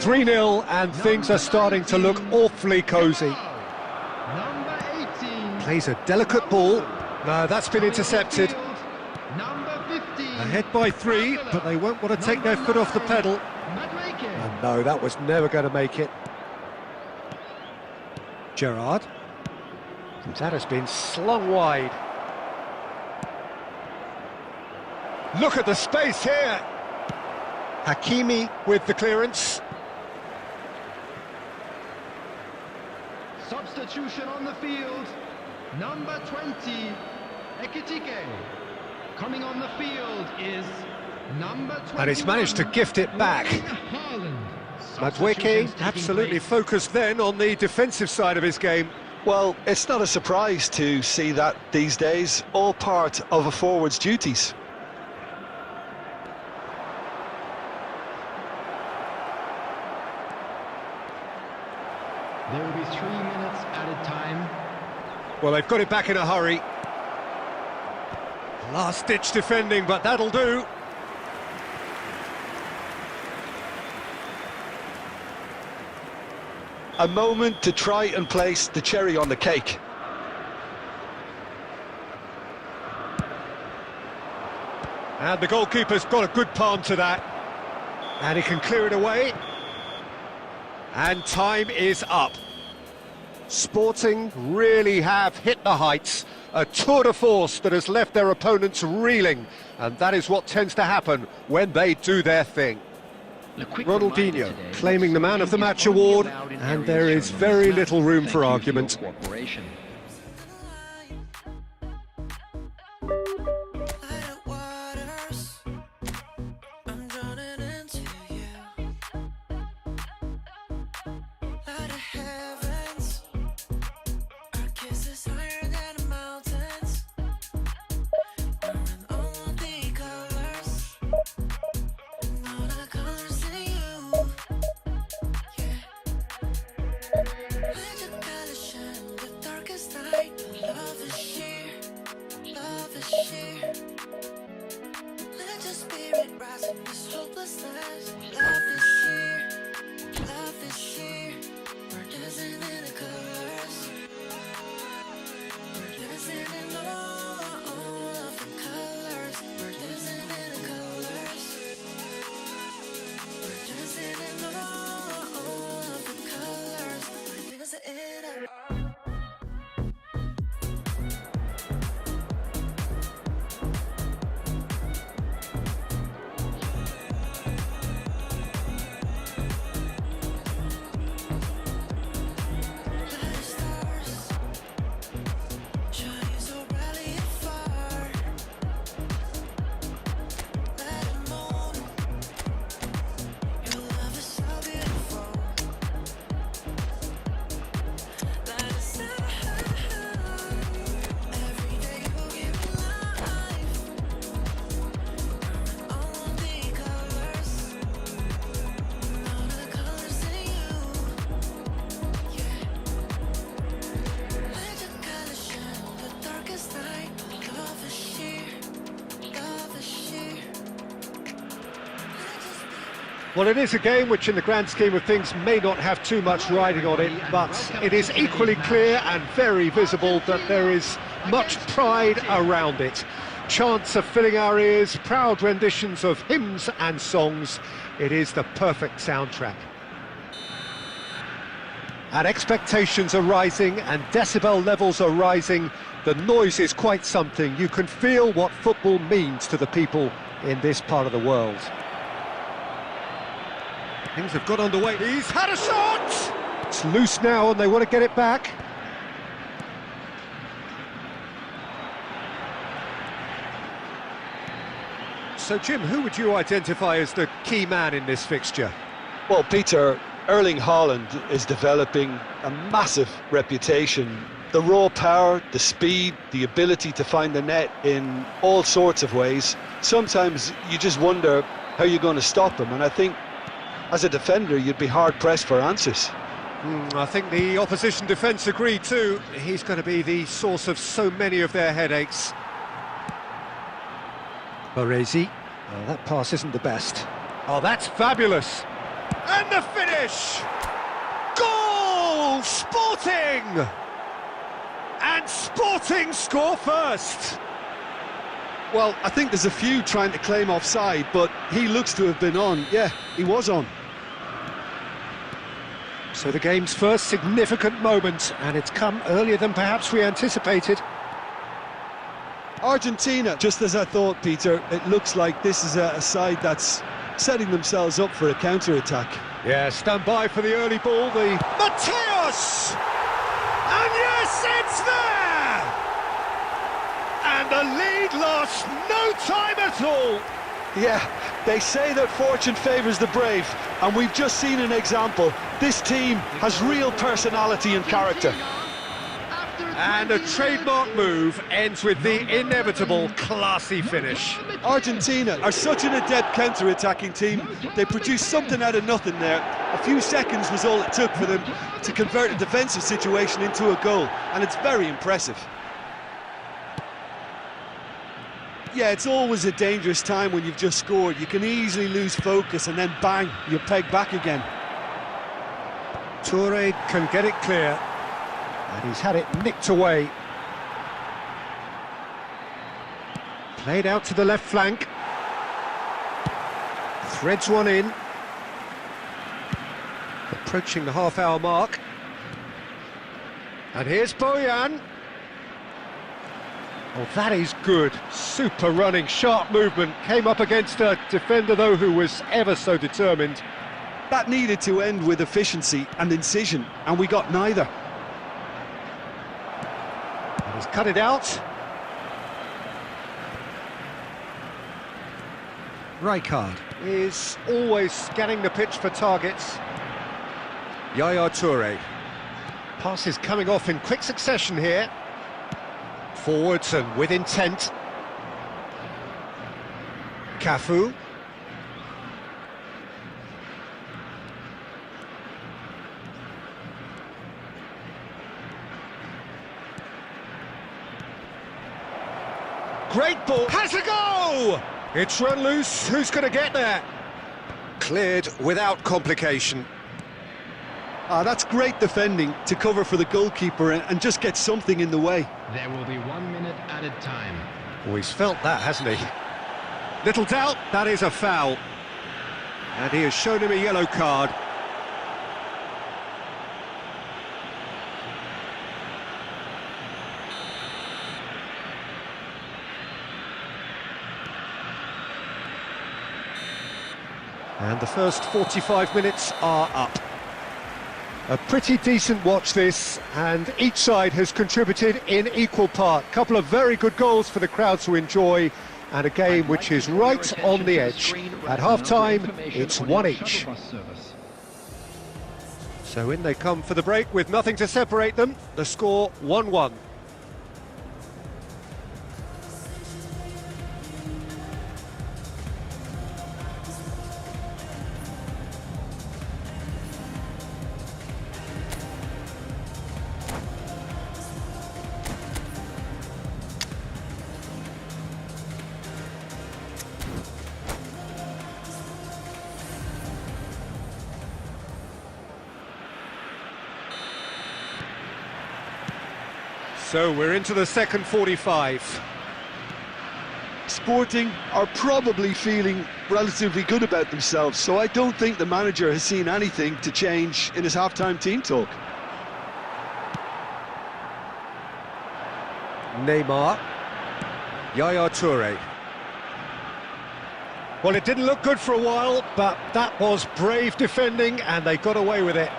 Speaker 2: 3-0 and things are starting to look awfully cosy. Plays a delicate ball. No, that's been intercepted. Ahead by 3, but they won't want to take their foot off the pedal. And no, that was never going to make it. Gerrard. That has been slung wide. Look at the space here. Hakimi with the clearance.
Speaker 4: Substitution on the field. Number 20, Ekitike. Coming on the field is number 20.
Speaker 2: And he's managed to gift it back. Madueke absolutely focused then on the defensive side of his game.
Speaker 3: Well, it's not a surprise to see that these days, all part of a forward's duties.
Speaker 4: There will be 3 minutes added time.
Speaker 2: Well, they've got it back in a hurry. Last-ditch defending, but that'll do.
Speaker 3: A moment to try and place the cherry on the cake.
Speaker 2: And the goalkeeper's got a good palm to that. And he can clear it away. And time is up. Sporting really have hit the heights. A tour de force that has left their opponents reeling. And that is what tends to happen when they do their thing. Ronaldinho claiming the Man of the Match award, and there is very little room for argument. Well, it is a game which in the grand scheme of things may not have too much riding on it, but it is equally clear and very visible that there is much pride around it. Chants are filling our ears, proud renditions of hymns and songs. It is the perfect soundtrack. And expectations are rising and decibel levels are rising. The noise is quite something. You can feel what football means to the people in this part of the world. Things have got underway. He's had a shot! It's loose now and they want to get it back. So, Jim, who would you identify as the key man in this fixture?
Speaker 3: Well, Peter, Erling Haaland is developing a massive reputation. The raw power, the speed, the ability to find the net in all sorts of ways. Sometimes you just wonder how you're going to stop him, and I think as a defender, you'd be hard-pressed for answers.
Speaker 2: I think the opposition defence agree too. He's going to be the source of so many of their headaches. Baresi. Oh, that pass isn't the best. Oh, that's fabulous. And the finish! Goal! Sporting! And Sporting score first!
Speaker 3: Well, I think there's a few trying to claim offside, but he looks to have been on. Yeah, he was on.
Speaker 2: So the game's first significant moment, and it's come earlier than perhaps we anticipated.
Speaker 3: Argentina, just as I thought, Peter, it looks like this is a side that's setting themselves up for a counter-attack.
Speaker 2: Yeah, stand by for the early ball, the Mateus! And yes, it's there! And the lead lost no time at all.
Speaker 3: Yeah, they say that fortune favours the brave, and we've just seen an example. This team has real personality and character.
Speaker 2: And a trademark move ends with the inevitable classy finish.
Speaker 3: Argentina are such an adept counter-attacking team. They produced something out of nothing there. A few seconds was all it took for them to convert a defensive situation into a goal, and it's very impressive. Yeah, it's always a dangerous time when you've just scored. You can easily lose focus and then bang, you're pegged back again.
Speaker 2: Toure can get it clear, and he's had it nicked away. Played out to the left flank. Threads one in. Approaching the half-hour mark. And here's Bojan. Oh, that is good. Super running, sharp movement. Came up against a defender, though, who was ever so determined.
Speaker 3: That needed to end with efficiency and incision, and we got neither.
Speaker 2: And he's cut it out. Rijkaard is always scanning the pitch for targets. Yaya Toure. Passes coming off in quick succession here. Forwards and with intent. Cafu. Great ball. Has a go! It's run loose. Who's going to get there? Cleared without complication.
Speaker 3: That's great defending to cover for the goalkeeper and just get something in the way.
Speaker 4: There will be 1 minute added time.
Speaker 2: Oh, he's felt that, hasn't he? Little doubt, that is a foul. And he has shown him a yellow card. And the first 45 minutes are up. A pretty decent watch this, and each side has contributed in equal part. Couple of very good goals for the crowd to enjoy, and a game which is right on the edge. At half-time, it's one each. So in they come for the break with nothing to separate them. The score 1-1. So we're into the second 45.
Speaker 3: Sporting are probably feeling relatively good about themselves, so I don't think the manager has seen anything to change in his half-time team talk.
Speaker 2: Neymar. Yaya Toure. Well, it didn't look good for a while, but that was brave defending, and they got away with it.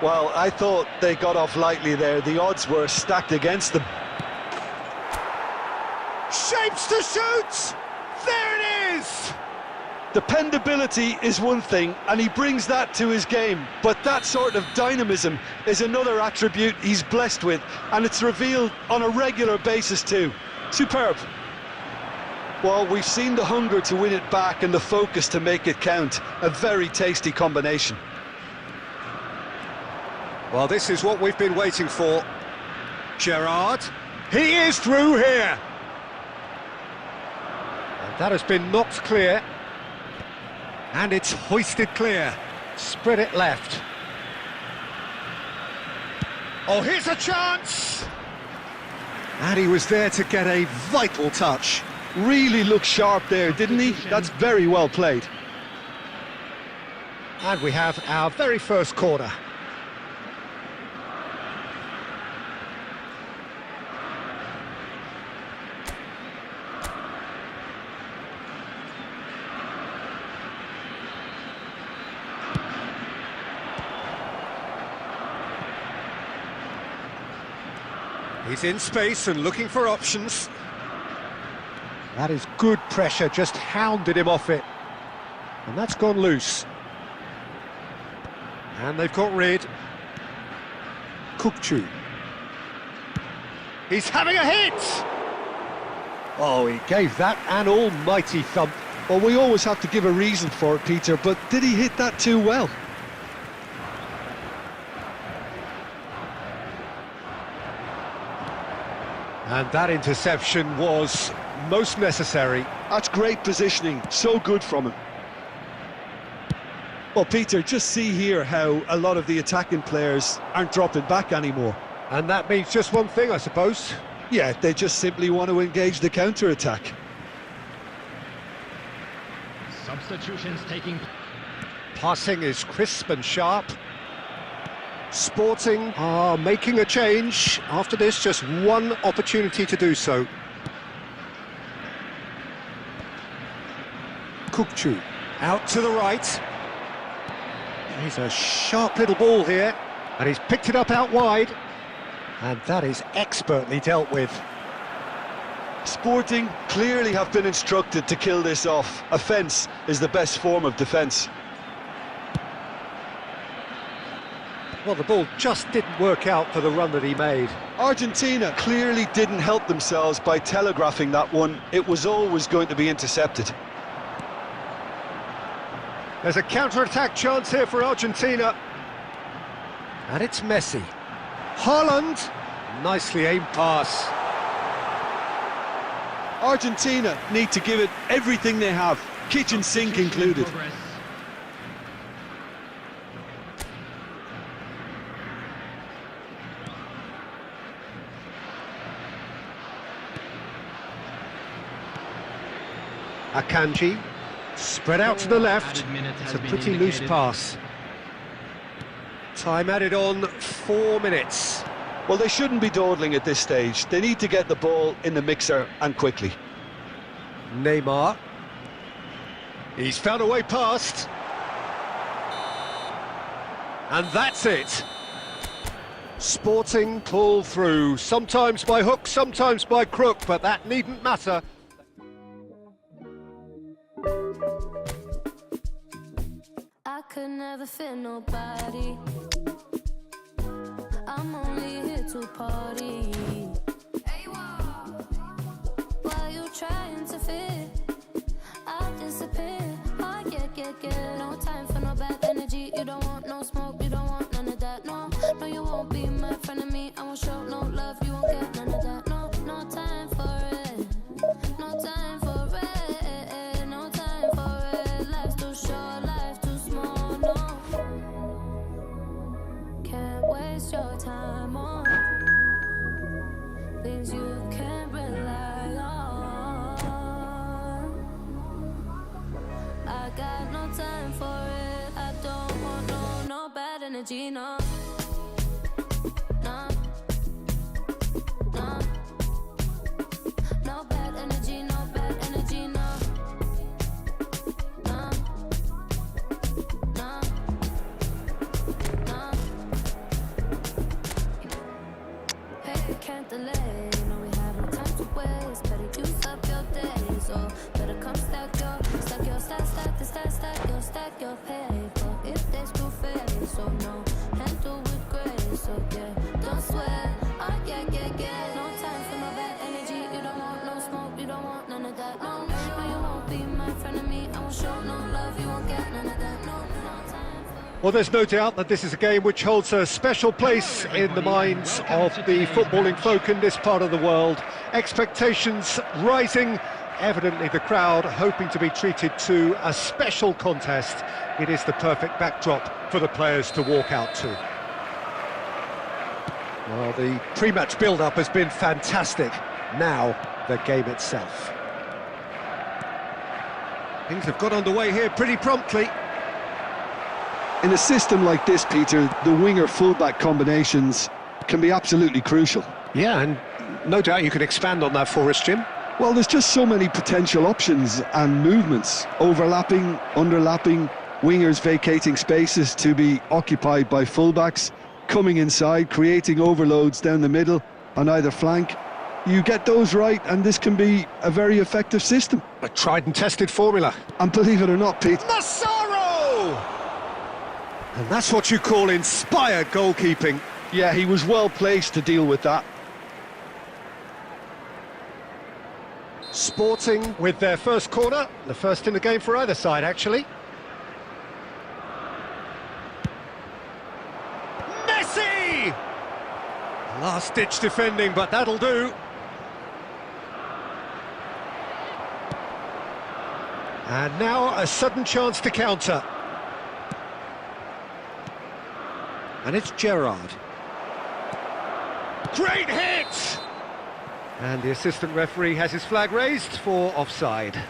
Speaker 3: Well, I thought they got off lightly there. The odds were stacked against them.
Speaker 2: Shapes to shoot! There it is!
Speaker 3: Dependability is one thing, and he brings that to his game, but that sort of dynamism is another attribute he's blessed with, and it's revealed on a regular basis too. Superb. Well, we've seen the hunger to win it back and the focus to make it count. A very tasty combination.
Speaker 2: Well, this is what we've been waiting for. Gerrard. He is through here! And that has been knocked clear. And it's hoisted clear. Spread it left. Oh, here's a chance! And he was there to get a vital touch.
Speaker 3: Really looked sharp there, didn't he? That's very well played.
Speaker 2: And we have our very first corner. He's in space and looking for options. That is good pressure, just hounded him off it. And that's gone loose. And they've got rid. Kukçu. He's having a hit! Oh, he gave that an almighty thump.
Speaker 3: Well, we always have to give a reason for it, Peter, but did he hit that too well?
Speaker 2: And that interception was most necessary.
Speaker 3: That's great positioning, so good from him. Well, Peter, just see here how a lot of the attacking players aren't dropping back anymore.
Speaker 2: And that means just one thing, I suppose.
Speaker 3: Yeah, they just simply want to engage the counter-attack.
Speaker 4: Substitutions taking.
Speaker 2: Passing is crisp and sharp. Sporting are making a change. After this, just one opportunity to do so. Kukçu out to the right. He's a sharp little ball here, and he's picked it up out wide. And that is expertly dealt with.
Speaker 3: Sporting clearly have been instructed to kill this off. Offence is the best form of defence.
Speaker 2: Well, the ball just didn't work out for the run that he made.
Speaker 3: Argentina clearly didn't help themselves by telegraphing that one. It was always going to be intercepted.
Speaker 2: There's a counter-attack chance here for Argentina. And it's Messi. Haaland, nicely aimed pass.
Speaker 3: Argentina need to give it everything they have, kitchen sink included.
Speaker 2: Akanji, spread out to the left. It's a pretty loose pass. Time added on, 4 minutes.
Speaker 3: Well, they shouldn't be dawdling at this stage. They need to get the ball in the mixer and quickly.
Speaker 2: Neymar. He's found a way past. And that's it. Sporting pull through, sometimes by hook, sometimes by crook, but that needn't matter.
Speaker 8: I could never fit nobody. I'm only here to party. Why you trying to fit? I'll disappear. Oh, yeah. No time for no bad energy. You don't want no smoke, you don't want none of that. No, you won't be my friend of me. I won't show no love, you won't get none of that. No time for it. No time for it. No time for it. Life's too short, life too small. No, can't waste your time on things you can't rely on. I got no time for it. I don't want no bad energy, no. No bad energy, no bad energy, no. Hey, can't delay. No, we have no time to waste. Better use up your days, or better come stack your paper. If they screw face, so no, handle with grace, so yeah, don't sweat. Oh yeah. No time for no bad energy. You don't want no smoke, you don't want none of that. No, you won't be my friend of me. I won't show no love, you won't get none of that. No time for.
Speaker 2: Well, there's no doubt that this is a game which holds a special place in the minds of the footballing folk in this part of the world. Expectations rising, evidently the crowd hoping to be treated to a special contest. It is the perfect backdrop for the players to walk out to. Well, the pre-match build-up has been fantastic. Now, the game itself. Things have got underway here pretty promptly.
Speaker 3: In a system like this, Peter, the winger-fullback combinations can be absolutely crucial.
Speaker 2: Yeah, and no doubt you can expand on that for us, Jim.
Speaker 3: Well, there's just so many potential options and movements. Overlapping, underlapping, wingers vacating spaces to be occupied by fullbacks, coming inside, creating overloads down the middle on either flank. You get those right, and this can be a very effective system.
Speaker 2: A tried and tested formula.
Speaker 3: And believe it or not, Pete...
Speaker 2: Massaro! And that's what you call inspired goalkeeping.
Speaker 3: Yeah, he was well placed to deal with that.
Speaker 2: Sporting with their first corner, the first in the game for either side, actually. Messi! Last-ditch defending, but that'll do. And now a sudden chance to counter. And it's Gerrard. Great hit! And the assistant referee has his flag raised for offside.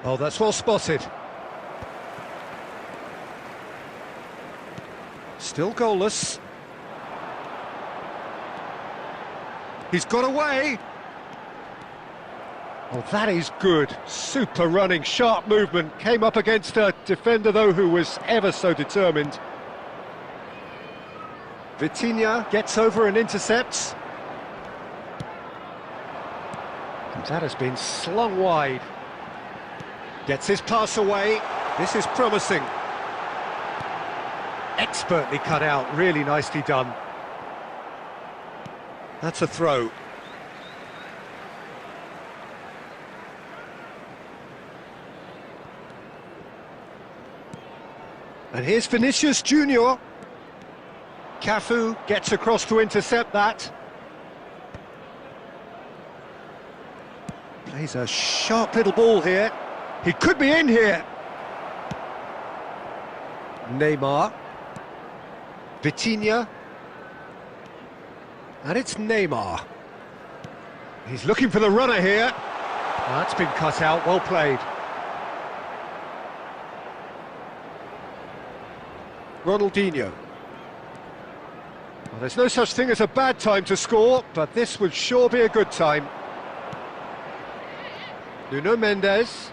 Speaker 2: Oh, that's well spotted. Still goalless. He's got away. Oh, that is good. Super running, sharp movement. Came up against a defender, though, who was ever so determined. Vitinha gets over and intercepts. And that has been slung wide. Gets his pass away. This is promising. Expertly cut out, really nicely done. That's a throw. And here's Vinicius Junior. Cafu gets across to intercept that. Plays a sharp little ball here. He could be in here. Neymar. Vitinha. And it's Neymar. He's looking for the runner here. That's been cut out, well played. Ronaldinho. Well, there's no such thing as a bad time to score, but this would sure be a good time. Nuno Mendes.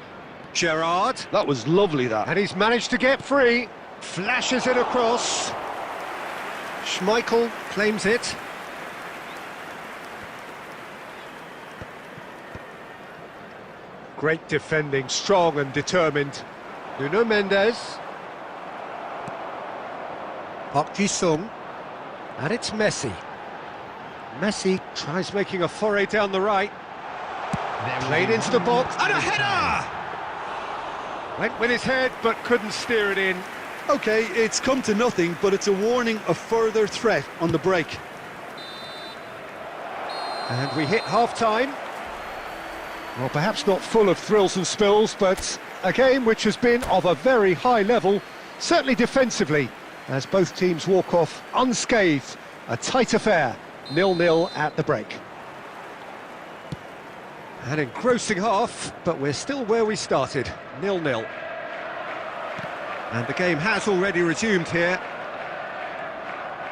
Speaker 2: Gerrard.
Speaker 3: That was lovely, that.
Speaker 2: And he's managed to get free. Flashes it across. Schmeichel claims it. Great defending, strong and determined. Nuno Mendes. Park Ji-sung. And it's Messi. Messi tries making a foray down the right. Played into the box. And a header! Went with his head, but couldn't steer it in.
Speaker 3: OK, it's come to nothing, but it's a warning of further threat on the break.
Speaker 2: And we hit half-time. Well, perhaps not full of thrills and spills, but a game which has been of a very high level, certainly defensively, as both teams walk off unscathed. A tight affair, 0-0 at the break. An engrossing half, but we're still where we started, 0-0. And the game has already resumed here.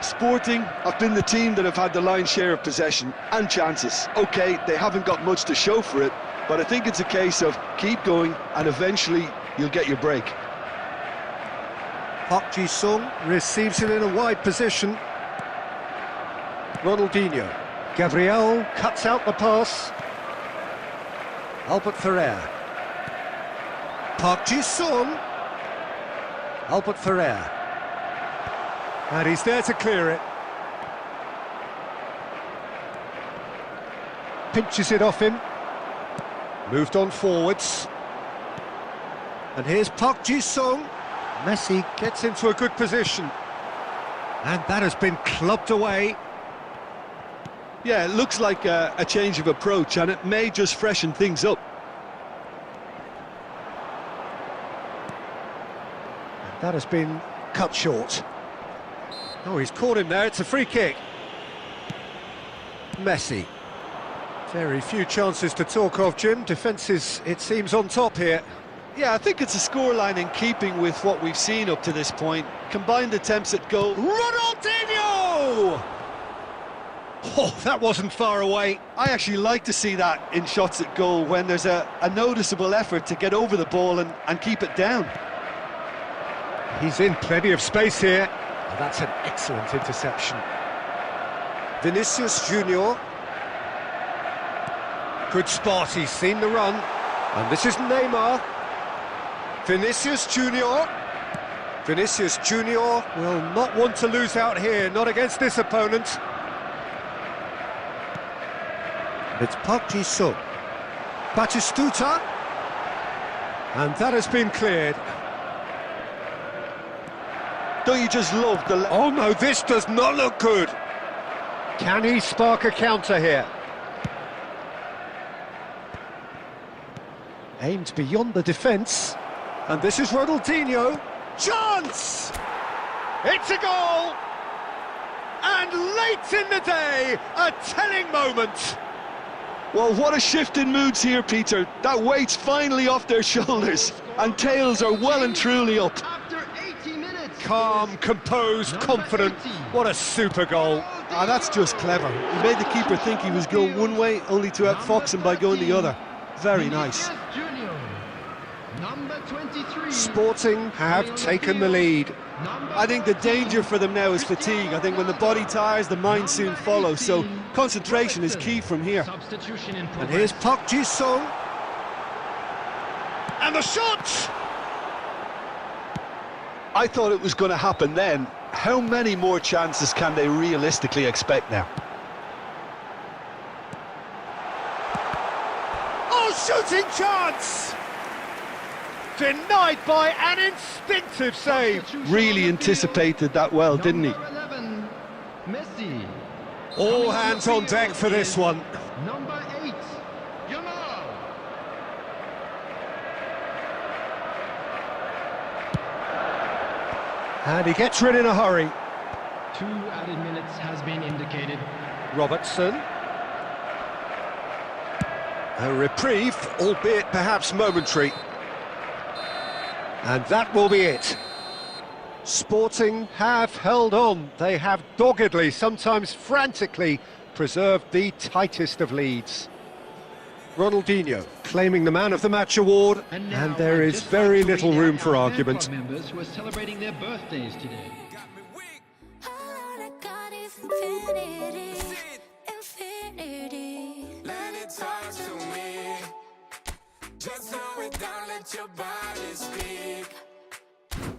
Speaker 3: Sporting have been the team that have had the lion's share of possession and chances. OK, they haven't got much to show for it, but I think it's a case of keep going and eventually you'll get your break.
Speaker 2: Park Ji-sung receives it in a wide position. Ronaldinho. Gabriel cuts out the pass. Albert Ferrer. Park Ji-sung. Albert Ferrer. And he's there to clear it. Pinches it off him. Moved on forwards. And here's Park Ji-sung. Messi gets into a good position. And that has been clubbed away.
Speaker 3: Yeah, it looks like a change of approach, and it may just freshen things up.
Speaker 2: And that has been cut short. Oh, he's caught him there, it's a free kick. Messi. Very few chances to talk of, Jim. Defence is, it seems, on top here.
Speaker 3: Yeah, I think it's a scoreline in keeping with what we've seen up to this point. Combined attempts at goal.
Speaker 2: Ronaldinho! Oh, that wasn't far away.
Speaker 3: I actually like to see that in shots at goal when there's a noticeable effort to get over the ball and keep it down.
Speaker 2: He's in plenty of space here. Oh, that's an excellent interception. Vinicius Junior. Good spot, he's seen the run. And this is Neymar. Vinicius Junior. Vinicius Junior will not want to lose out here, not against this opponent. It's Park Ji-sung. Batistuta. And that has been cleared.
Speaker 3: Don't you just love the...
Speaker 2: Oh no, this does not look good. Can he spark a counter here? Aimed beyond the defence. And this is Ronaldinho. Chance! It's a goal! And late in the day, a telling moment.
Speaker 3: Well, what a shift in moods here, Peter. That weight's finally off their shoulders, and tails are well and truly up.
Speaker 4: After 80 minutes.
Speaker 2: Calm, composed, confident. What a super goal.
Speaker 3: Ah, that's just clever. He made the keeper think he was going one way, only to outfox him by going the other. Very nice.
Speaker 4: Number 23.
Speaker 2: Sporting have taken the lead.
Speaker 3: I think the danger for them now is fatigue. I think when the body tires, the mind soon follows. So concentration is key from here.
Speaker 4: Substitution in
Speaker 2: And
Speaker 4: progress.
Speaker 2: here's Park Ji-sung. And the shot!
Speaker 3: I thought it was going to happen then. How many more chances can they realistically expect now?
Speaker 2: Oh, shooting chance! Denied by an instinctive save.
Speaker 3: Really anticipated that well, didn't he?
Speaker 4: Number 11, Messi.
Speaker 2: All hands on deck for this one.
Speaker 4: Number 8, Yamal.
Speaker 2: And he gets rid in a hurry.
Speaker 4: 2 added minutes has been indicated.
Speaker 2: Robertson. A reprieve, albeit perhaps momentary. And that will be it. Sporting have held on. They have doggedly, sometimes frantically, preserved the tightest of leads. Ronaldinho claiming the Man of the Match award, and there is very little room for argument.
Speaker 4: Members who are celebrating their birthdays today.
Speaker 8: All I got is infinity, infinity.
Speaker 5: Let it talk to me. Just slow it down, let your body speak.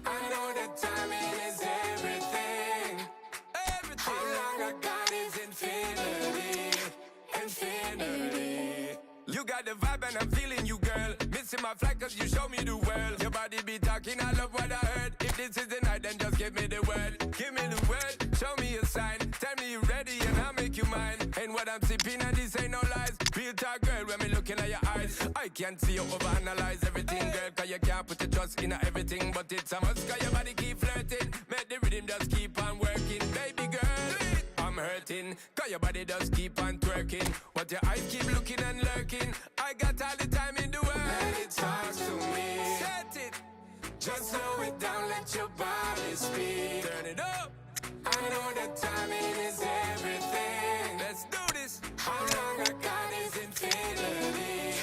Speaker 5: I know that timing is everything. Everything. All I got is infinity, infinity. You got the vibe and I'm feeling you, girl. Missing my flight cause you show me the world. Your body be talking, I love what I heard. If this is the night, then just give me the word. Give me the word, show me a sign. Tell me you're ready and I'll make you mine. And what I'm sipping and this ain't no lies. Real talk, girl, when me looking at your eyes. I can't see you overanalyze everything, girl. Cause you can't put your trust in everything. But it's a must, cause your body keep flirting. Make the rhythm just keep on working. Baby girl, I'm hurting. Cause your body just keep on twerking. But your eyes keep looking and lurking. I got all the time in the world. Let it talk to me. Set it. Just slow it down, let your body speak. Turn it up. I know that timing is everything. Let's do this. How long I got is infinity.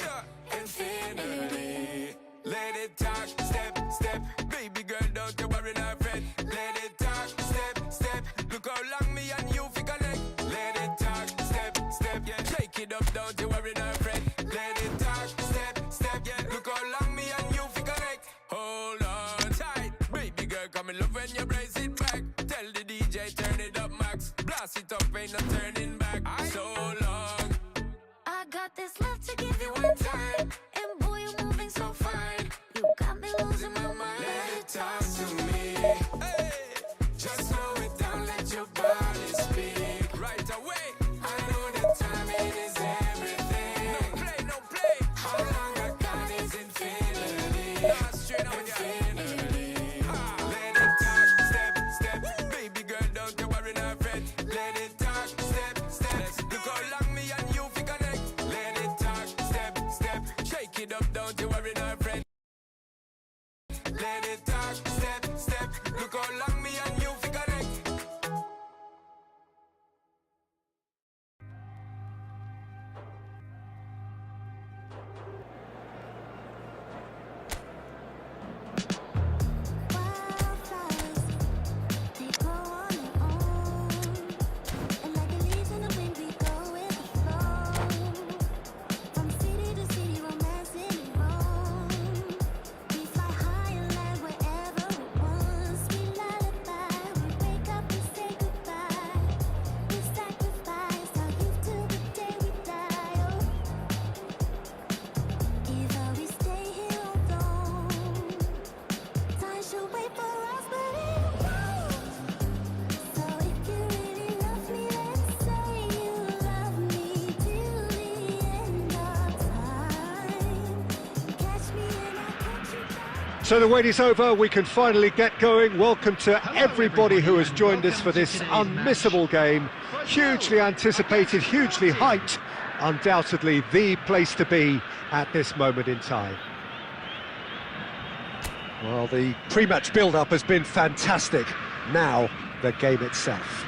Speaker 5: Infinity. Let it talk, step, step. Baby girl, don't you worry, not fret. Let it talk, step, step. Look how long me and you fi connect. Let it talk, step, step. Yeah, shake it up, don't you worry, not fret. Let it talk, step, step. Yeah, look how long me and you fi connect. Hold on tight, baby girl, come in love when you brace it back. Tell the DJ turn it up max. Blast it up, ain't no turning
Speaker 2: So the wait is over, we can finally get going. Welcome to everybody who has joined us for this unmissable game. Hugely anticipated, hugely hyped. Undoubtedly the place to be at this moment in time. Well, the pre-match build-up has been fantastic. Now, the game itself.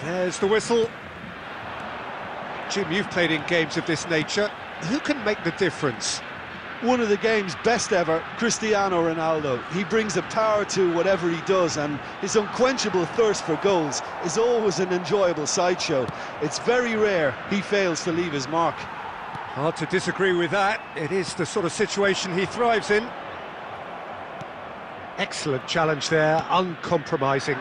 Speaker 2: There's the whistle. Jim, you've played in games of this nature. Who can make the difference?
Speaker 3: One of the game's best ever, Cristiano Ronaldo. He brings a power to whatever he does, and his unquenchable thirst for goals is always an enjoyable sideshow. It's very rare he fails to leave his mark.
Speaker 2: Hard to disagree with that. It is the sort of situation he thrives in. Excellent challenge there, uncompromising.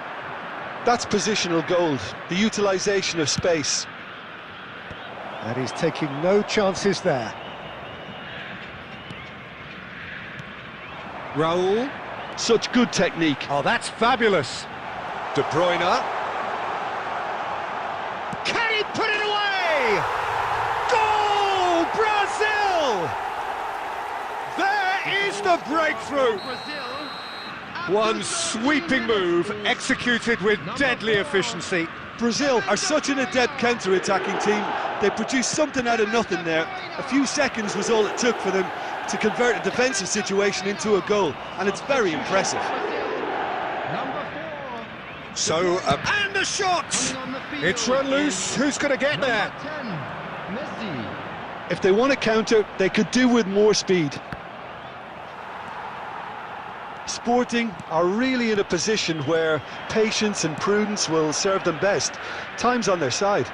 Speaker 3: That's positional gold, the utilisation of space.
Speaker 2: And he's taking no chances there. Raul.
Speaker 3: Such good technique.
Speaker 2: Oh, that's fabulous. De Bruyne. Can he put it away? Goal, Brazil! There is the breakthrough. One sweeping move, executed with deadly efficiency.
Speaker 3: Brazil are such an adept counter-attacking team. They produced something out of nothing there. A few seconds was all it took for them to convert a defensive situation into a goal, and it's very impressive.
Speaker 2: So, and the shot! It's run loose, who's going to get there?
Speaker 3: If they want to counter, they could do with more speed. Sporting are really in a position where patience and prudence will serve them best. Time's on their side.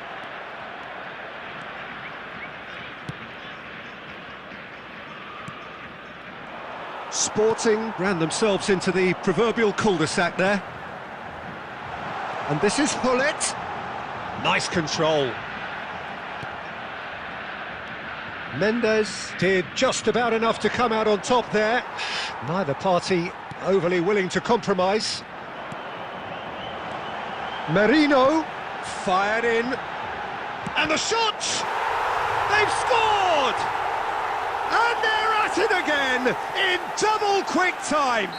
Speaker 2: Sporting ran themselves into the proverbial cul-de-sac there. And this is Hullet. Nice control. Mendes did just about enough to come out on top there. Neither party overly willing to compromise. Merino fired in. And the shot! They've scored! And they're at it again in double quick time.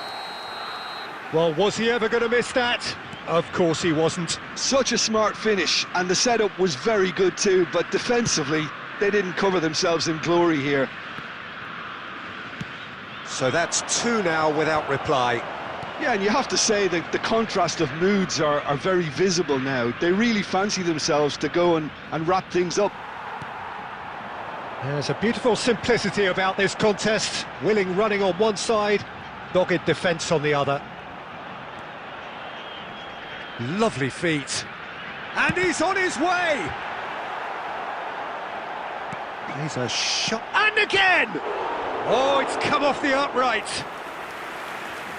Speaker 2: Well, was he ever going to miss that? Of course he wasn't.
Speaker 3: Such a smart finish, and the setup was very good too, but defensively they didn't cover themselves in glory here.
Speaker 2: So that's two now without reply.
Speaker 3: Yeah, and you have to say that the contrast of moods are very visible now. They really fancy themselves to go and wrap things up.
Speaker 2: There's a beautiful simplicity about this contest. Willing running on one side, dogged defence on the other. Lovely feet. And he's on his way! Plays a shot. And again! Oh, it's come off the upright.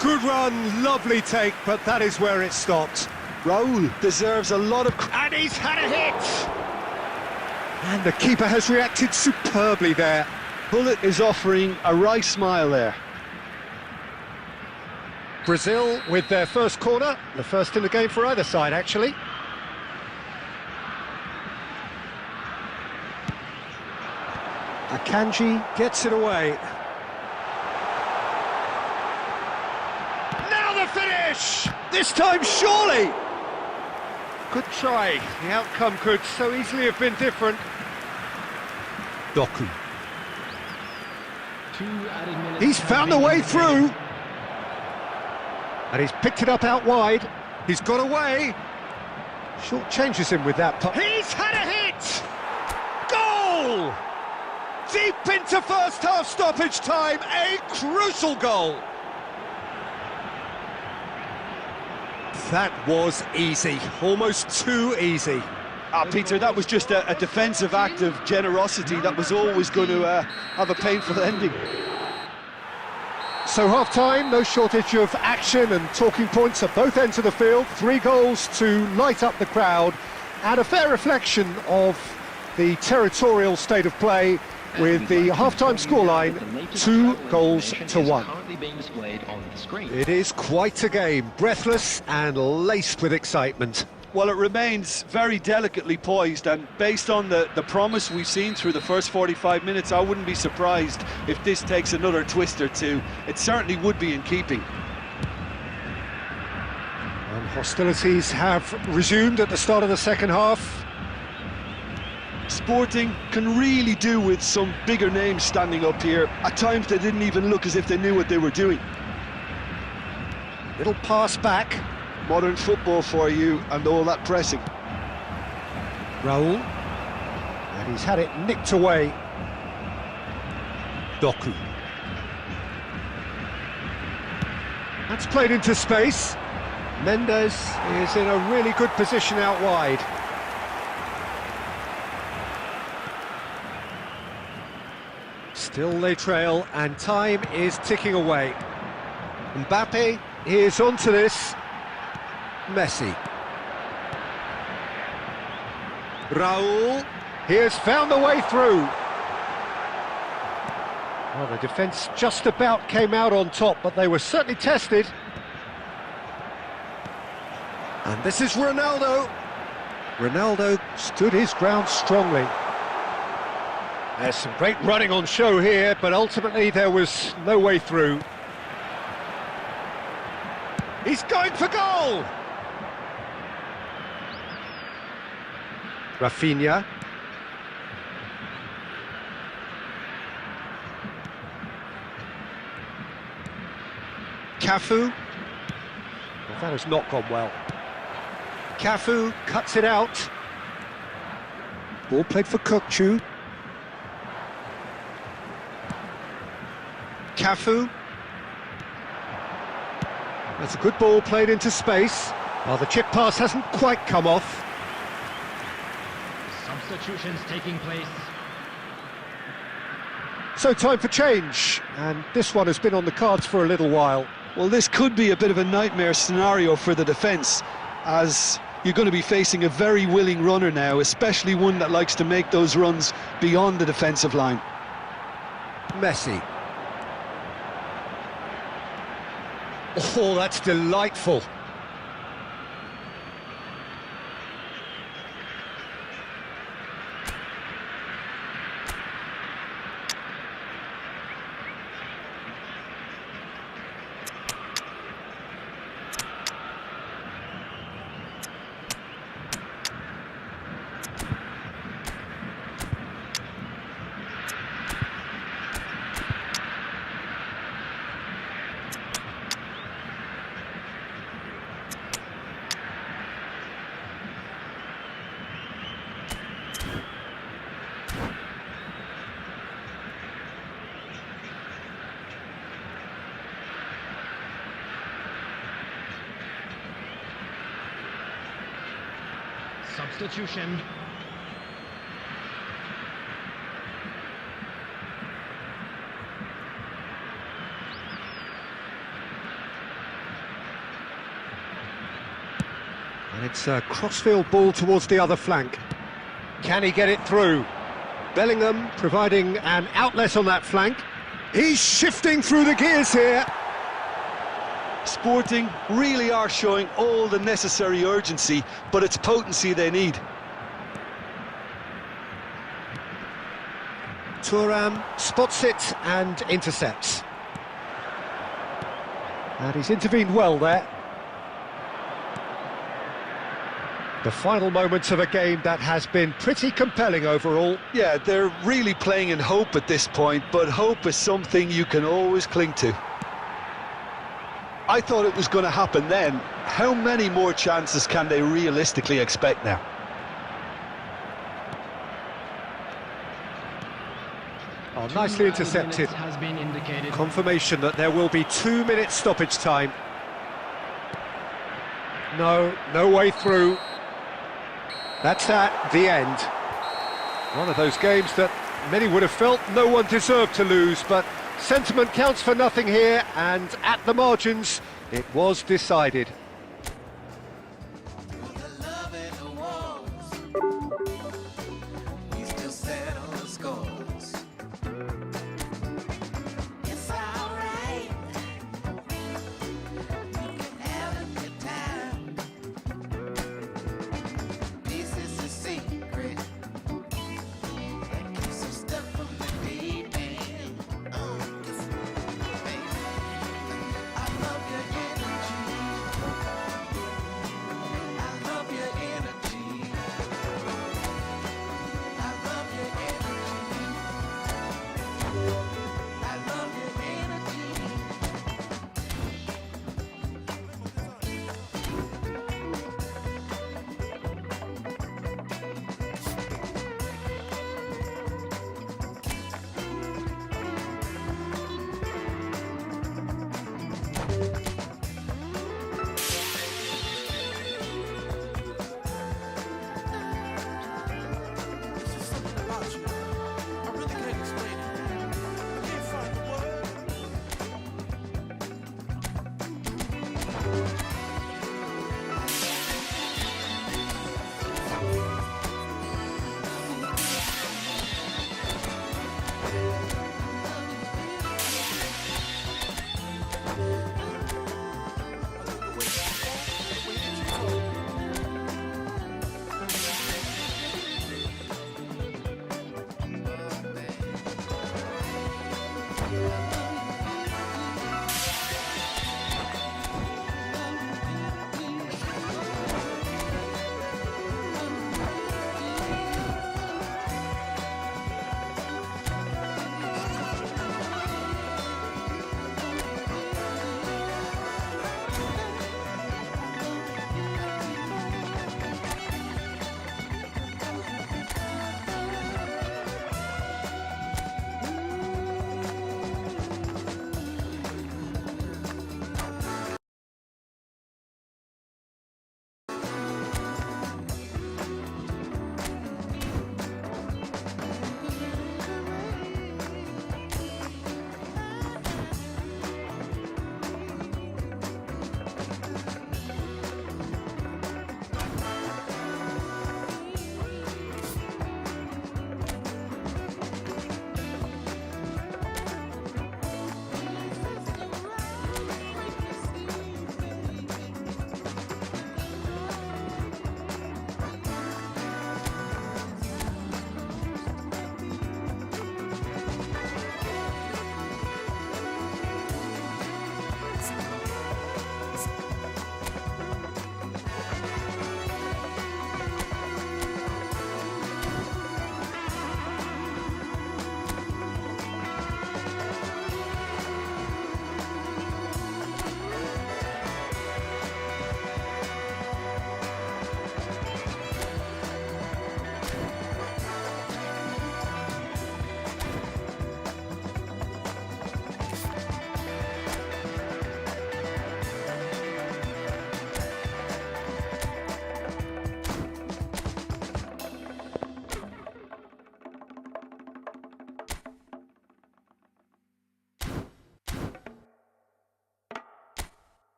Speaker 2: Good run, lovely take, but that is where it stopped.
Speaker 3: Raul deserves a lot of...
Speaker 2: And he's had a hit! And the keeper has reacted superbly there.
Speaker 3: Hullet is offering a wry smile there.
Speaker 2: Brazil with their first corner, the first in the game for either side, actually. Akanji gets it away. Now the finish! finish! This time, surely! Good try. The outcome could so easily have been different. Doku. He's found a way through. And he's picked it up out wide. He's got away. Short changes him with that. He's had a hit! Goal! Deep into first half stoppage time, a crucial goal. That was easy, almost too easy.
Speaker 3: Peter, that was just a defensive act of generosity that was always going to have a painful ending.
Speaker 2: So half-time, no shortage of action and talking points at both ends of the field. 3 goals to light up the crowd, and a fair reflection of the territorial state of play, with the half-time scoreline 2-1. It is quite a game, breathless and laced with excitement.
Speaker 3: Well, it remains very delicately poised, and based on the promise we've seen through the first 45 minutes, I wouldn't be surprised if this takes another twist or two. It certainly would be in keeping.
Speaker 2: And hostilities have resumed at the start of the second half.
Speaker 3: Sporting can really do with some bigger names standing up here. At times they didn't even look as if they knew what they were doing.
Speaker 2: Little pass back.
Speaker 3: Modern football for you, and all that pressing.
Speaker 2: Raul. And he's had it nicked away. Doku. That's played into space. Mendes is in a really good position out wide. Still they trail, and time is ticking away. Mbappe is onto this. Messi. Raul. He has found the way through. Well, the defence just about came out on top, but they were certainly tested. And this is Ronaldo. Ronaldo stood his ground strongly. There's some great running on show here, but ultimately there was no way through. He's going for goal! Rafinha. Cafu. Well, that has not gone well. Cafu cuts it out. Ball played for Kokchu. Cafu. That's a good ball played into space. Well, the chip pass hasn't quite come off.
Speaker 4: Substitutions taking place.
Speaker 2: So time for change, and this one has been on the cards for a little while.
Speaker 3: Well, this could be a bit of a nightmare scenario for the defence, as you're going to be facing a very willing runner now, especially one that likes to make those runs beyond the defensive line.
Speaker 2: Messi. Oh, that's delightful.
Speaker 4: Substitution.
Speaker 2: And it's a crossfield ball towards the other flank. Can he get it through? Bellingham providing an outlet on that flank. He's shifting through the gears here.
Speaker 3: Sporting really are showing all the necessary urgency, but it's potency they need.
Speaker 2: Thuram spots it and intercepts. And he's intervened well there. The final moments of a game that has been pretty compelling overall.
Speaker 3: Yeah, they're really playing in hope at this point, but hope is something you can always cling to. I thought it was going to happen then. How many more chances can they realistically expect now?
Speaker 2: Oh, nicely intercepted.
Speaker 4: Has been indicated.
Speaker 2: Confirmation that there will be 2 minutes stoppage time. No way through. That's that, the end. One of those games that many would have felt no one deserved to lose, but sentiment counts for nothing here, and at the margins, it was decided.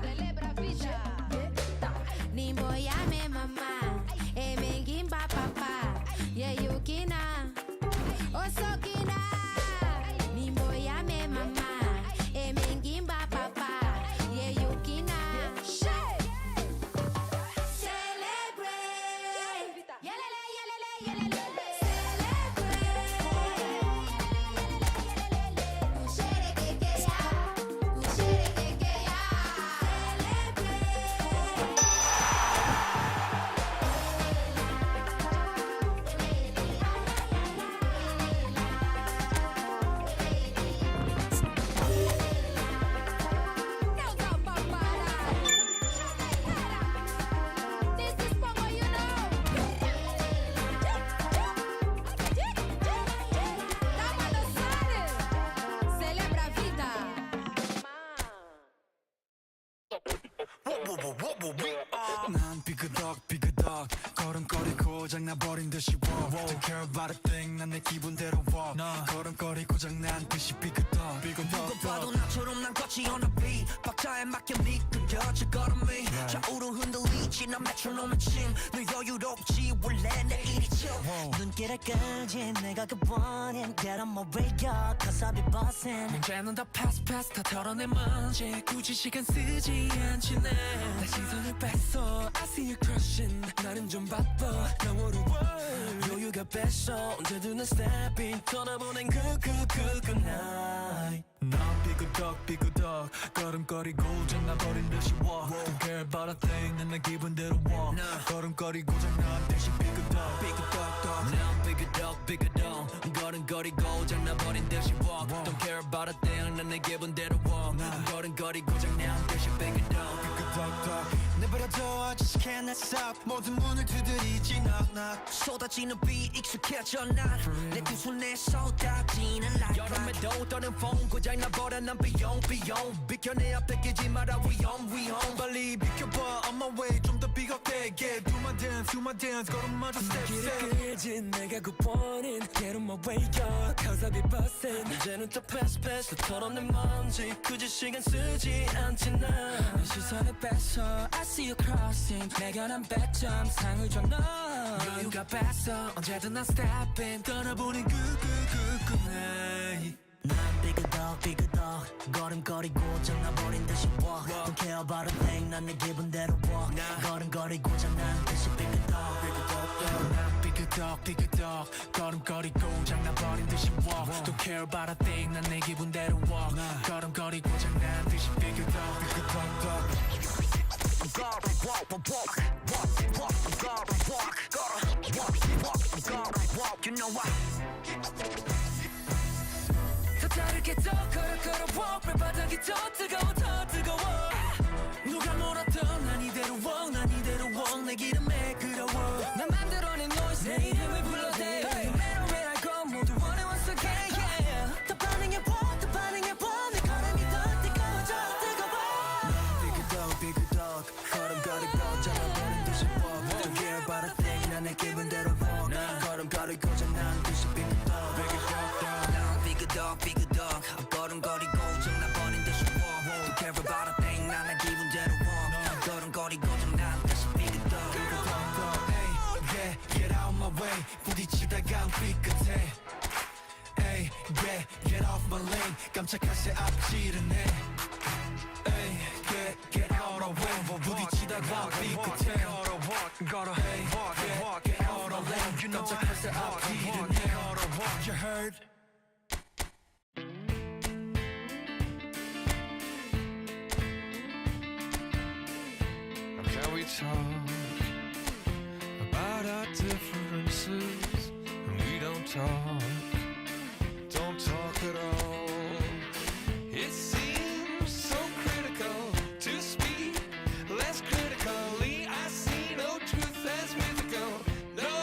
Speaker 8: Celebra vida. Nimboya me mama, e mengin ba papa, ye yukina, osokina. Nimboya me mama, e mengin ba papa, ye yukina. Celebrate, yelele yelele yelele.
Speaker 9: 난 삐그덕 걸음걸이 고장나버린 듯이 walk Don't care about a thing 난 내 기분대로 walk 걸음걸이 고장난 듯이 삐그덕
Speaker 10: 누가 봐도 나처럼 난 거치 on the beat 박자에 맞게 미끄러져 걸음이 좌우로 흔들리지 난 메트로놈의 침늘 여유롭지 원래 내 일이죠
Speaker 11: 눈길을 끄지 내가 그 원인 Get on my radio cause I'll be bossing
Speaker 9: 문제는 다 pass 다 털어내 먼지 굳이 시간 쓰지 않지 내 시선을 뺐어 I see you crushing 나는 좀 바빠 나 어려워 여유가 뺐어 언제든 난 stepping 떠나보낸 good night 난 삐그덕 걸음걸이 고장나버린 듯이 walk Don't care about a thing 난 내 기분대로 walk 걸음걸이 고장난 듯이 삐그덕 난 삐그덕 걸음걸이 고장나버린 듯이 walk Don't care about a thing 난 내 기분대로 walk 걸음걸이 고장난 듯이 삐그덕
Speaker 10: 내버려둬 I just can't stop 모든 문을 두드리지 knock 쏟아지는 비 익숙해져 난내 두 손에 쏟아지는 light
Speaker 9: 여름에도 떠는 폰 고장나버려 난 비용 비켜 내 앞에 끼지 마라 위험
Speaker 10: 빨리 비켜봐 on my way 좀 더 비겁게 yeah do my dance 걸음마저 step
Speaker 9: 길을 끄지 내가 그 원인 Get on my way up cause I'll be bustin' 이제는 또 pass 또 털어내 먼지 굳이 시간 쓰지 않지 난 시선을 뺐어 I see you crossing 내가 난 100점 상을 줘 너 여유가 뺐어 언제든 난 stepping 떠나보는 good night
Speaker 11: 난 삐그덕 걸음걸이 고장나버린 듯이 walk Don't care about a thing 난 내 기분대로 walk 걸음걸이 고장난 듯이 삐그덕
Speaker 9: 난 삐그덕 걸음걸이 고장나버린 듯이 walk Don't care about a thing 난 내 기분대로 walk 걸음걸이 고장난 듯이 삐그덕
Speaker 10: You know what
Speaker 9: 더 다르게 더 걸어 walk 발바닥이 더 뜨거워 누가 뭐라던 난 이대로 walk 내 기름에 끌어워 난 만들어낸 noise 내 이름을 불러대 Where I go 모두 원해 once again yeah
Speaker 11: 더 반응해봐 내 걸음이 더 뜨거워져
Speaker 9: 삐그덕 걸음걸이 고장나버린 듯이 walk Don't care about a thing 난 내 기분대로 walk 걸음걸이 고장난 듯이 삐그덕
Speaker 10: 난 삐그덕 걸음걸이 고장나버린 듯이 walk Don't care about a thing 난 내 기분대로 walk 걸음걸이 고장난 듯이 삐그덕
Speaker 9: Hey, get out my way 부딪히다가 삐끗해 Hey, get off my lane 깜짝한 새 앞지르네 Hey, get out of way 부딪히다가 삐끗해 걸어 Hey, get out of lane 깜짝한 새 앞지르네 You heard?
Speaker 5: Can we talk about our differences? We don't talk at all. It seems so critical to speak less critically. I see no truth as mythical, no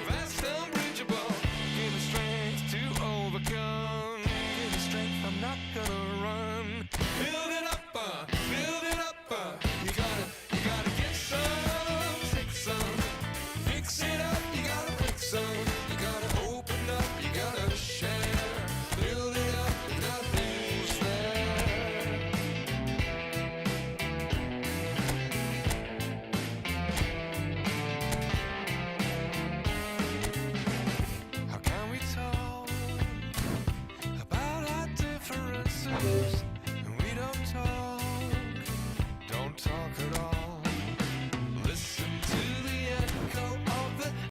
Speaker 5: vast unbridgeable. Give me strength to overcome. Give me strength, I'm not gonna